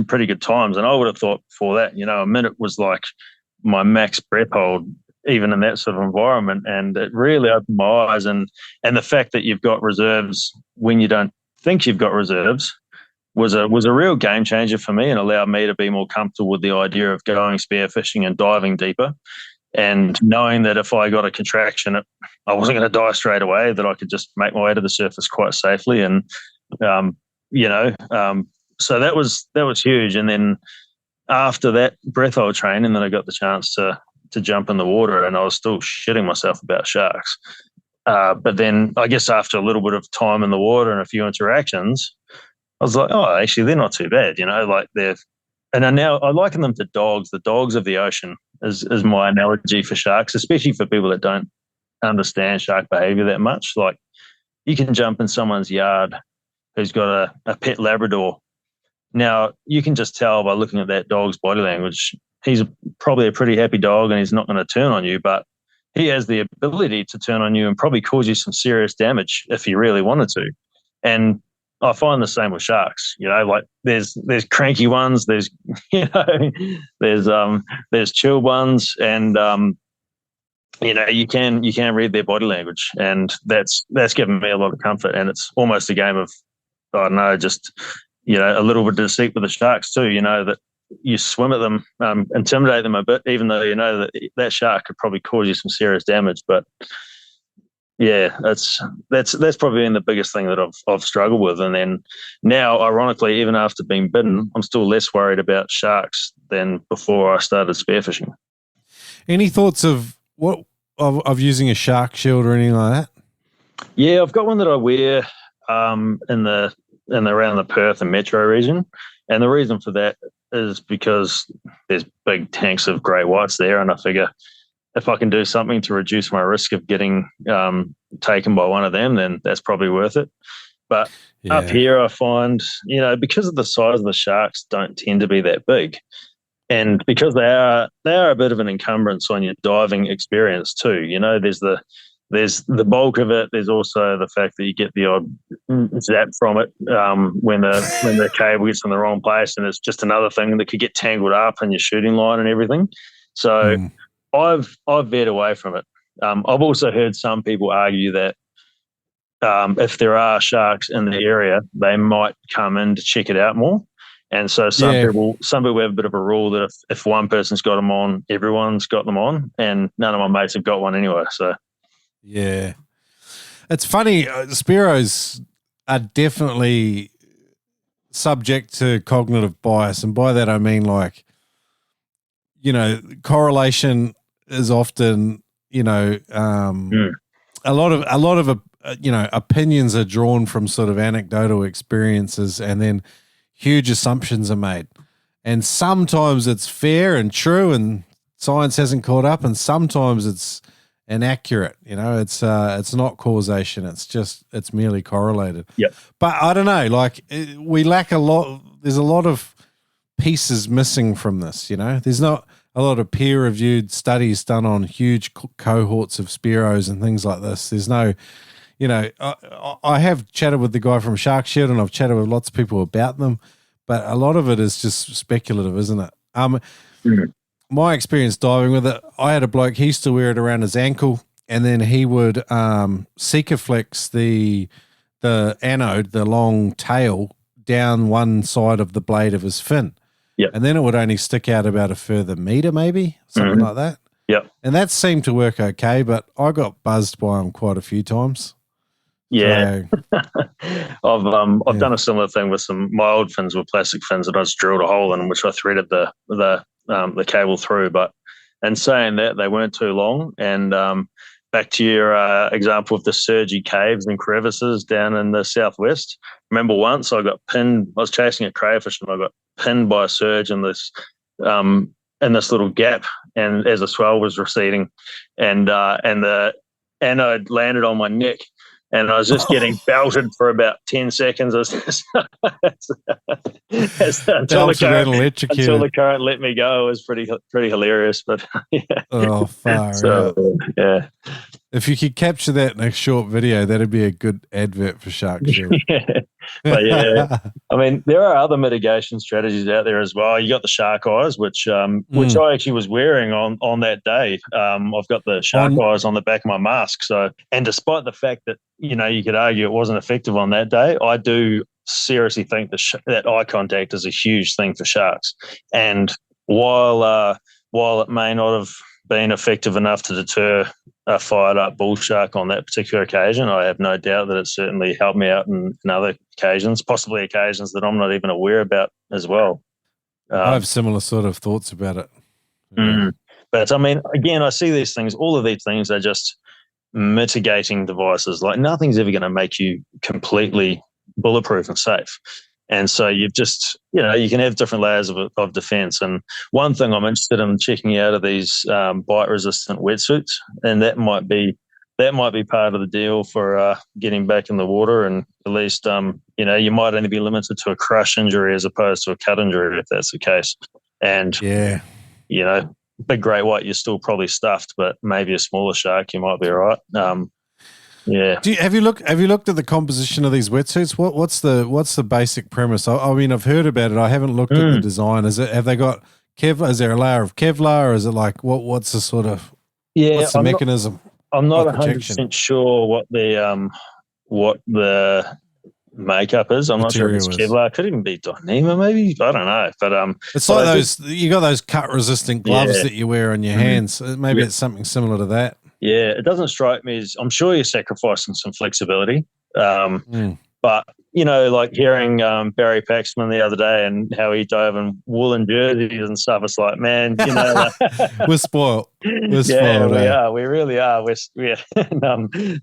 pretty good times. And I would have thought before that, a minute was like my max breath hold, even in that sort of environment. And it really opened my eyes. And the fact that you've got reserves when you don't think you've got reserves was a real game changer for me, and allowed me to be more comfortable with the idea of going spearfishing and diving deeper, and knowing that if I got a contraction, I wasn't going to die straight away, that I could just make my way to the surface quite safely. And so that was huge. And then after that breath hold training, then I got the chance to jump in the water, and I was still shitting myself about sharks. But then I guess after a little bit of time in the water and a few interactions, I was like, oh, actually, they're not too bad, like and now I liken them to dogs. The dogs of the ocean is my analogy for sharks, especially for people that don't understand shark behavior that much. Like, you can jump in someone's yard who's got a pet Labrador. Now, you can just tell by looking at that dog's body language, he's probably a pretty happy dog and he's not going to turn on you, but he has the ability to turn on you and probably cause you some serious damage if he really wanted to. And I find the same with sharks. Like there's cranky ones, there's there's chill ones, and you can read their body language, and that's given me a lot of comfort. And it's almost a game of, I don't know, just a little bit of deceit with the sharks too. That you swim at them, intimidate them a bit, even though that shark could probably cause you some serious damage. But yeah, that's probably been the biggest thing that I've struggled with. And then now, ironically, even after being bitten, I'm still less worried about sharks than before I started spearfishing. Any thoughts of using a shark shield or anything like that? Yeah, I've got one that I wear in around the Perth and Metro region, and the reason for that is because there's big tanks of great whites there, and I figure if I can do something to reduce my risk of getting taken by one of them, then that's probably worth it. But up here, I find, because of the size of the sharks don't tend to be that big, and because they are a bit of an encumbrance on your diving experience too. There's the bulk of it. There's also the fact that you get the odd zap from it when the cable gets in the wrong place, and it's just another thing that could get tangled up in your shooting line and everything. So I've veered away from it. I've also heard some people argue that if there are sharks in the area, they might come in to check it out more. And so some people have a bit of a rule that if one person's got them on, everyone's got them on, and none of my mates have got one anyway. So yeah, it's funny. Spearos are definitely subject to cognitive bias, and by that I mean, like, correlation is often, a lot of opinions are drawn from sort of anecdotal experiences, and then huge assumptions are made. And sometimes it's fair and true and science hasn't caught up, and sometimes it's inaccurate. It's not causation. It's merely correlated. Yep. But I don't know, like we lack a lot. There's a lot of pieces missing from this. There's not a lot of peer-reviewed studies done on huge cohorts of Spearos and things like this. There's no, I have chatted with the guy from Shark Shield, and I've chatted with lots of people about them, but a lot of it is just speculative, isn't it? My experience diving with it, I had a bloke, he used to wear it around his ankle, and then he would Sikaflex the anode, the long tail, down one side of the blade of his fin. Yep. And then it would only stick out about a further meter, maybe, something like that. Yep. And that seemed to work okay, but I got buzzed by them quite a few times. Yeah. So, I've done a similar thing with my old fins were plastic fins that I just drilled a hole in, which I threaded the cable through. But in saying that, they weren't too long. And back to your example of the surgy caves and crevices down in the southwest. Remember once I got pinned. I was chasing a crayfish and I got pinned by a surge in this little gap, and as the swell was receding, and the anode landed on my neck. And I was just getting belted for about 10 seconds until the current let me go. It was pretty hilarious. But yeah. Oh, far out. Yeah. If you could capture that in a short video, that'd be a good advert for Shark Shield. Yeah. But yeah, I mean, there are other mitigation strategies out there as well. You got the shark eyes, which I actually was wearing on that day. I've got the shark eyes on the back of my mask. So, and despite the fact that you could argue it wasn't effective on that day, I do seriously think that eye contact is a huge thing for sharks. And while it may not have been effective enough to deter a fired up bull shark on that particular occasion, I have no doubt that it certainly helped me out in other occasions, possibly occasions that I'm not even aware about as well. I have similar sort of thoughts about it. But I mean, again, I see these things, all of these things are just mitigating devices. Like nothing's ever going to make you completely bulletproof and safe. And so you've just, you can have different layers of defense. And one thing I'm interested in checking out are these bite-resistant wetsuits, and that might be part of the deal for getting back in the water. And at least, you might only be limited to a crush injury as opposed to a cut injury if that's the case. And big great white, you're still probably stuffed, but maybe a smaller shark, you might be all right. Yeah. Have you looked at the composition of these wetsuits? What's the basic premise? I mean, I've heard about it. I haven't looked at the design. Have they got Kevlar? Is there a layer of Kevlar, or is it like what's the sort of what's the mechanism? I'm not 100% sure what the makeup is. I'm not sure if it's Kevlar. It could even be Dyneema, maybe. I don't know. But it's like those you got those cut resistant gloves that you wear on your hands. Maybe it's something similar to that. Yeah, it doesn't strike me as, I'm sure you're sacrificing some flexibility. But, like hearing Barry Paxman the other day and how he dove in woolen jerseys and stuff, it's like, man, we're spoiled. We're spoiled. Yeah, we are. We really are.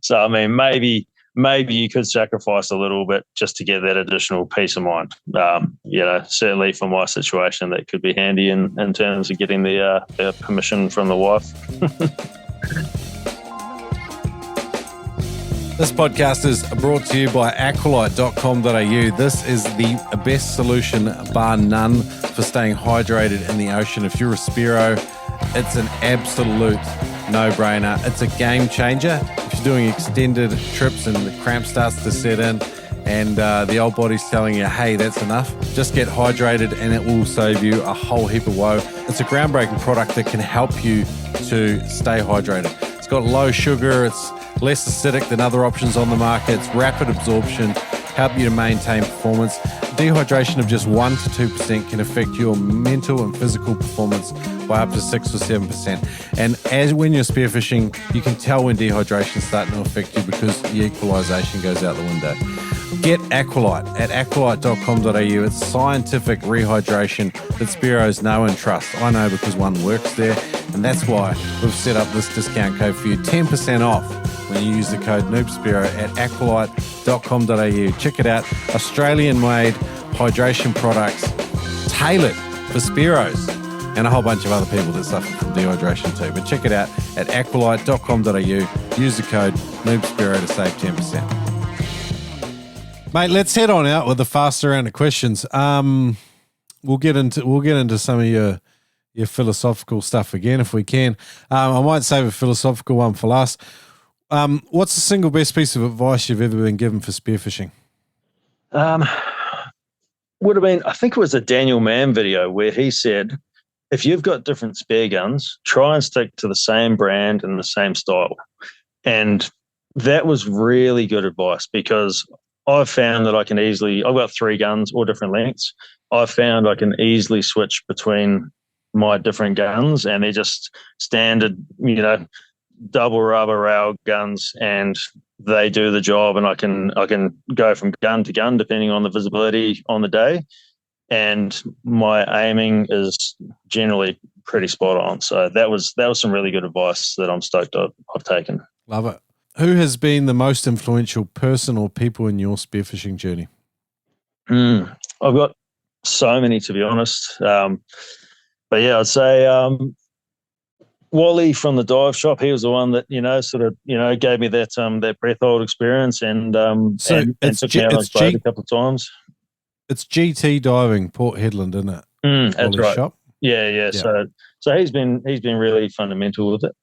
So, I mean, maybe you could sacrifice a little bit just to get that additional peace of mind. Certainly for my situation, that could be handy in terms of getting the permission from the wife. This podcast is brought to you by aqualite.com.au. This is the best solution, bar none, for staying hydrated in the ocean. If you're a Spearo, it's an absolute no-brainer. It's a game changer. If you're doing extended trips and the cramp starts to set in and the old body's telling you, hey, that's enough, just get hydrated and it will save you a whole heap of woe. It's a groundbreaking product that can help you to stay hydrated. It's got low sugar, it's less acidic than other options on the market, it's rapid absorption, help you to maintain performance. Dehydration of just 1 to 2% can affect your mental and physical performance by up to 6 or 7%. And when you're spearfishing, you can tell when dehydration is starting to affect you because the equalization goes out the window. Get Aqualite at aqualite.com.au. It's scientific rehydration that Spearos know and trust. I know because one works there, and that's why we've set up this discount code for you. 10% off when you use the code NoobSpearo at aqualite.com.au. Check it out. Australian-made hydration products tailored for Spearos and a whole bunch of other people that suffer from dehydration too. But check it out at aqualite.com.au. Use the code NoobSpearo to save 10%. Mate, let's head on out with the faster round of questions. We'll get into some of your philosophical stuff again if we can. I might save a philosophical one for last. What's the single best piece of advice you've ever been given for spearfishing? Would have been, I think it was a Daniel Mann video where he said, if you've got different spear guns, try and stick to the same brand and the same style. And that was really good advice because I've found that I've got 3 guns, all different lengths. I've found I can easily switch between my different guns, and they're just standard, double rubber rail guns, and they do the job, and I can go from gun to gun depending on the visibility on the day. And my aiming is generally pretty spot on. So that was some really good advice that I'm stoked I've taken. Love it. Who has been the most influential person or people in your spearfishing journey? I've got so many, to be honest. But yeah, I'd say Wally from the dive shop. He was the one that gave me that breath hold experience, and took me out on his boat a couple of times. It's GT Diving, Port Hedland, isn't it? That's right. Shop? Yeah. So he's been really fundamental with it,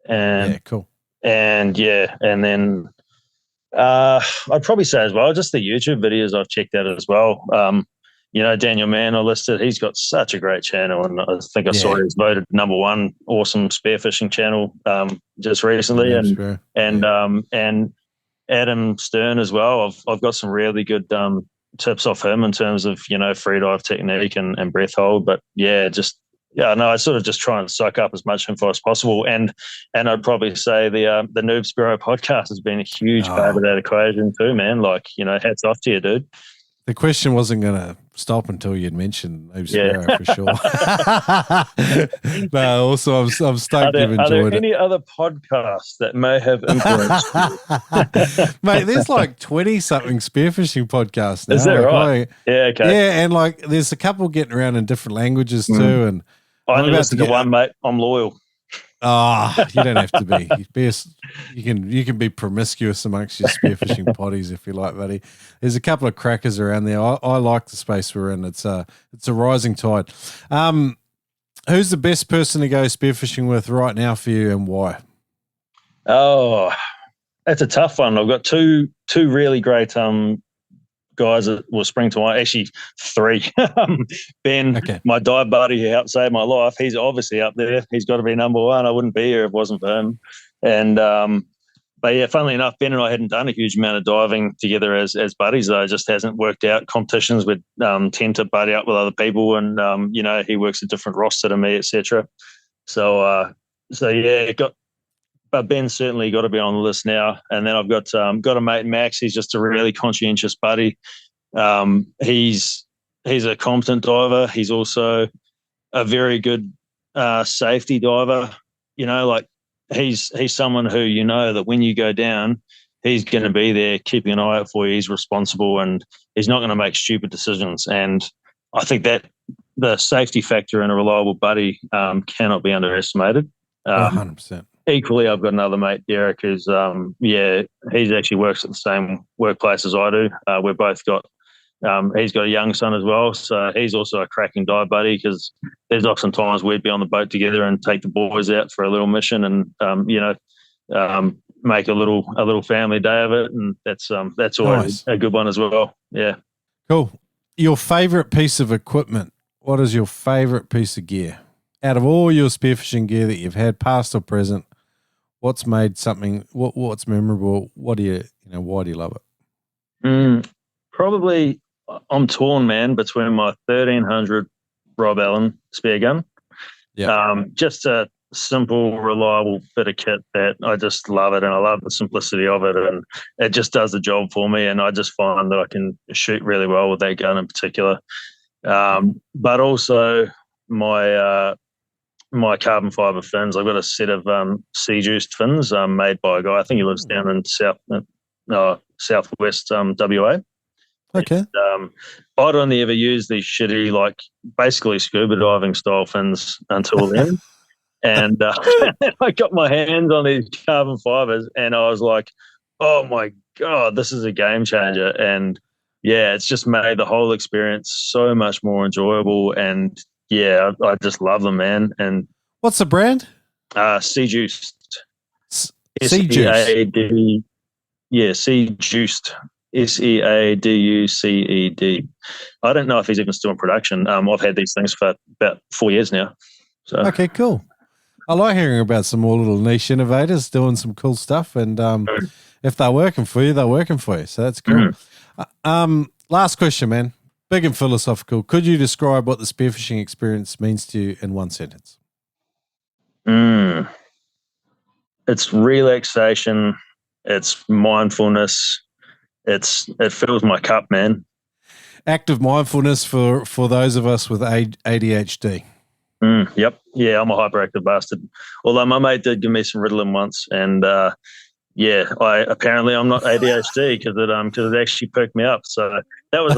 and yeah, cool. And then I'd probably say as well, just the YouTube videos I've checked out as well. Daniel Mann I listed, he's got such a great channel, and I think I saw he was voted #1 awesome spearfishing channel just recently, and Adam Stern as well. I've got some really good tips off him in terms of free dive technique and breath hold. But I sort of just try and soak up as much info as possible, and I'd probably say the Noob Spearo podcast has been a huge part of that equation too, man. Hats off to you, dude. The question wasn't going to stop until you'd mentioned Noob Spearo for sure. No, also I'm stoked you've enjoyed it. Are there any other podcasts that may have influenced you? Mate, there's like 20-something spearfishing podcasts now. Is that right? Yeah, okay. Yeah, and there's a couple getting around in different languages too, and I only listen to one, mate. I'm loyal. You don't have to be. You can be promiscuous amongst your spearfishing potties if you like, buddy. There's a couple of crackers around there. I like the space we're in. It's a rising tide. Who's the best person to go spearfishing with right now for you, and why? Oh, that's a tough one. I've got two really great guys that will spring to mind. Actually, 3. Ben, my dive buddy who helped save my life, he's obviously up there. He's got to be #1. I wouldn't be here if it wasn't for him. And but yeah, funnily enough, Ben and I hadn't done a huge amount of diving together as buddies, though. It just hasn't worked out. Competitions would tend to buddy up with other people, and he works a different roster to me, etc. So yeah, but Ben's certainly got to be on the list now. And then I've got a mate, Max. He's just a really conscientious buddy. He's a competent diver. He's also a very good safety diver. He's someone who that when you go down, he's going to be there keeping an eye out for you. He's responsible, and he's not going to make stupid decisions. And I think that the safety factor in a reliable buddy cannot be underestimated. 100%. Equally, I've got another mate, Derek, who's he actually works at the same workplace as I do. We've both got he's got a young son as well, so he's also a cracking dive buddy, because there's often times we'd be on the boat together and take the boys out for a little mission, and make a little family day of it, and that's always a good one as well. Yeah, cool. Your favorite piece of equipment? What is your favorite piece of gear out of all your spearfishing gear that you've had, past or present? What's made something? What's memorable? Why do you love it? Probably, I'm torn, man, between my 1300 Rob Allen spear gun. Yeah. Just to simple, reliable bit of kit that I just love it, and I love the simplicity of it, and it just does the job for me. And I just find that I can shoot really well with that gun in particular. But also my carbon fiber fins. I've got a set of sea juiced fins made by a guy. I think he lives down in southwest WA. Okay. And, I'd only ever used these shitty, like basically scuba diving style fins until then. And I got my hands on these carbon fibers, and I was like, oh my God, this is a game changer. And yeah, it's just made the whole experience so much more enjoyable. And yeah, I just love them, man. And what's the brand? Sea Juiced. Sea Juice. Yeah, Sea Juiced. SEADUCED. I don't know if he's even still in production. I've had these things for about 4 years now. So okay, cool. I like hearing about some more little niche innovators doing some cool stuff, and if they're working for you, they're working for you. So that's cool. Last question, man. Big and philosophical. Could you describe what the spearfishing experience means to you in one sentence? It's relaxation. It's mindfulness. It fills my cup, man. Active mindfulness for those of us with ADHD. Yep. Yeah, I'm a hyperactive bastard. Although my mate did give me some Ritalin once, and yeah, I'm not ADHD because it actually perked me up. So that was,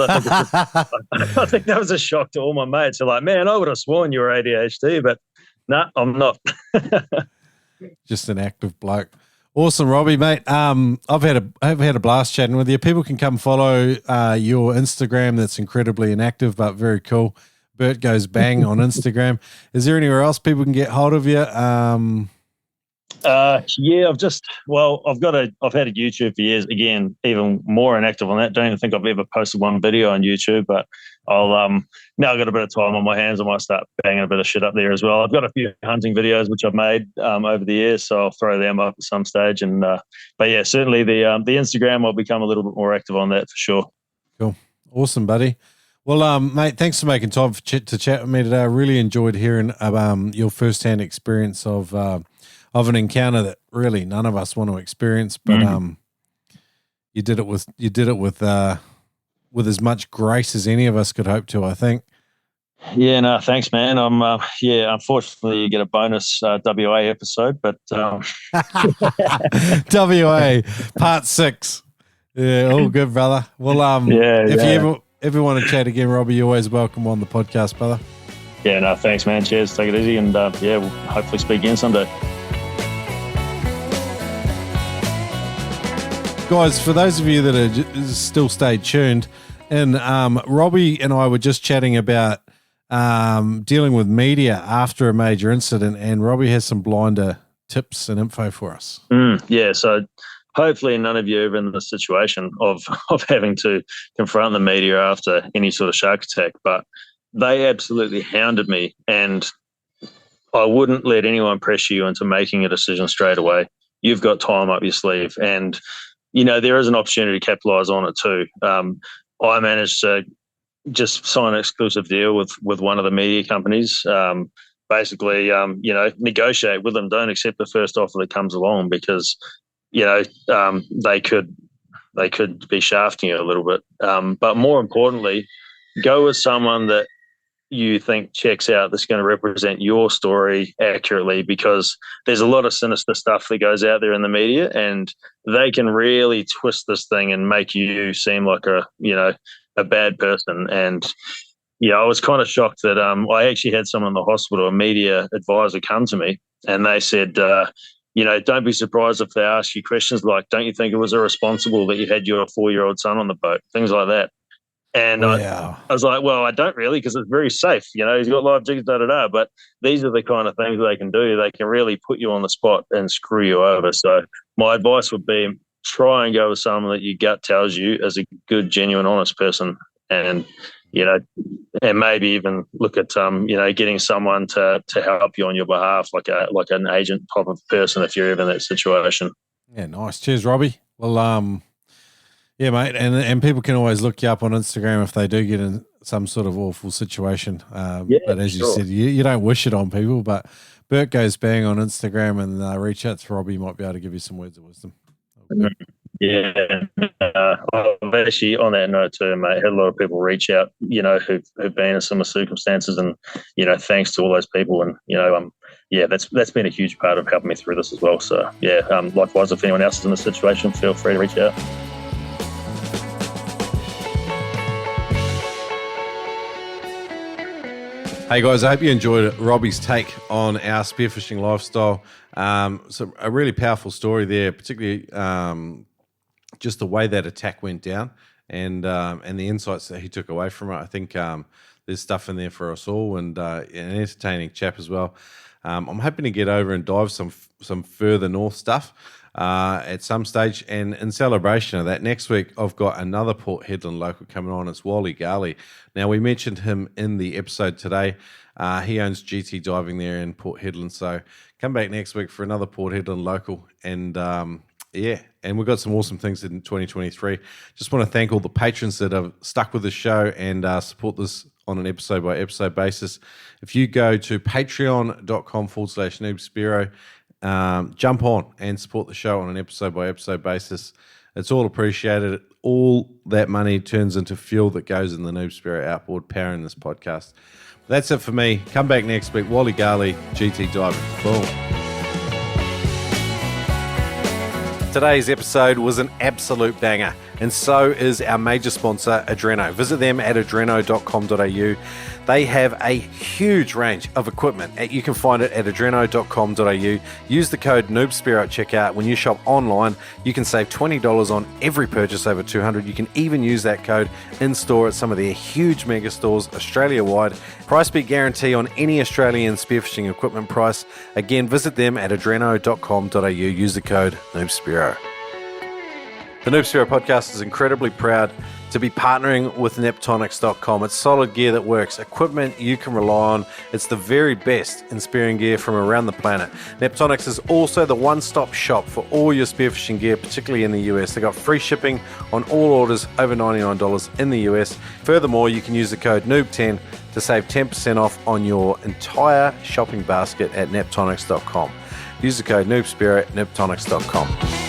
I think that was a shock to all my mates. They're like, man, I would have sworn you were ADHD, but no, I'm not. Just an active bloke. Awesome, Robbie, mate. I've had a blast chatting with you. People can come follow your Instagram. That's incredibly inactive, but very cool. Bert Goes Bang on Instagram. Is there anywhere else people can get hold of you? Yeah, I've had a YouTube for years. Again, even more inactive on that. Don't even think I've ever posted one video on YouTube, but I'll now I've got a bit of time on my hands. I might start banging a bit of shit up there as well. I've got a few hunting videos which I've made over the years, so I'll throw them up at some stage. And but yeah, certainly the Instagram, I'll become a little bit more active on that for sure. Cool, awesome, buddy. Well, mate, thanks for making time to chat with me today. I really enjoyed hearing your firsthand experience of an encounter that really none of us want to experience, but you did it with as much grace as any of us could hope to, I think. Yeah, no, thanks, man. Unfortunately, you get a bonus WA episode, but WA part 6. Yeah, all good, brother. Well, if you ever want to chat again, Robbie, you're always welcome on the podcast, brother. Yeah, no, thanks, man. Cheers. Take it easy, and we'll hopefully speak again someday. Guys, for those of you that are still stayed tuned, and Robbie and I were just chatting about dealing with media after a major incident, and Robbie has some blinder tips and info for us. Yeah, so hopefully none of you are in the situation of having to confront the media after any sort of shark attack, but they absolutely hounded me, and I wouldn't let anyone pressure you into making a decision straight away. You've got time up your sleeve, and there is an opportunity to capitalize on it too. I managed to just sign an exclusive deal with one of the media companies. Basically, negotiate with them. Don't accept the first offer that comes along because, they could be shafting you a little bit. But more importantly, go with someone that you think checks out that's going to represent your story accurately, because there's a lot of sinister stuff that goes out there in the media, and they can really twist this thing and make you seem like a bad person. And I was kind of shocked that I actually had someone in the hospital, a media advisor, come to me, and they said, don't be surprised if they ask you questions like, don't you think it was irresponsible that you had your 4-year-old son on the boat, things like that. And I was like, well, I don't really, because it's very safe. He's got live jigs, da-da-da. But these are the kind of things they can do. They can really put you on the spot and screw you over. So my advice would be try and go with someone that your gut tells you is a good, genuine, honest person. And, and maybe even look at, getting someone to help you on your behalf, like an agent type of person if you're ever in that situation. Yeah, nice. Cheers, Robbie. Well, yeah, mate, and people can always look you up on Instagram if they do get in some sort of awful situation. Yeah, but as you sure. said, you don't wish it on people. But Bert Goes Bang on Instagram, and reach out to Robbie. He might be able to give you some words of wisdom. Yeah, I've actually, on that note too, mate, had a lot of people reach out, who've been in similar circumstances, and thanks to all those people, and that's been a huge part of helping me through this as well. So likewise, if anyone else is in the situation, feel free to reach out. Hey guys, I hope you enjoyed Robbie's take on our spearfishing lifestyle. So a really powerful story there, particularly just the way that attack went down and the insights that he took away from it. I think there's stuff in there for us all, and an entertaining chap as well. I'm hoping to get over and dive some further north stuff at some stage, and in celebration of that, next week I've got another Port Hedland local coming on. It's Wally Garley. Now, we mentioned him in the episode today. He owns GT Diving there in Port Hedland, so come back next week for another Port Hedland local, and and we've got some awesome things in 2023. Just want to thank all the patrons that have stuck with the show and support this on an episode-by-episode basis. If you go to patreon.com/Noob Spearo, jump on and support the show on an episode-by-episode basis. It's all appreciated. All that money turns into fuel that goes in the Noob Spearo outboard, powering this podcast. That's it for me. Come back next week. Wally Garley, GT Diving. Boom. Today's episode was an absolute banger, and so is our major sponsor, Adreno. Visit them at adreno.com.au. They have a huge range of equipment. You can find it at adreno.com.au. Use the code NoobSpearo at checkout. When you shop online, you can save $20 on every purchase over $200. You can even use that code in store at some of their huge mega stores Australia-wide. Price beat guarantee on any Australian spearfishing equipment price. Again, visit them at adreno.com.au. Use the code NoobSpearo. The Noob Spearo podcast is incredibly proud to be partnering with Neptonics.com. It's solid gear that works, equipment you can rely on. It's the very best in spearing gear from around the planet. Neptonics is also the one-stop shop for all your spearfishing gear, particularly in the US. They got free shipping on all orders over $99 in the US. Furthermore, you can use the code NOOB10 to save 10% off on your entire shopping basket at Neptonics.com. Use the code NoobSpearo at Neptonics.com.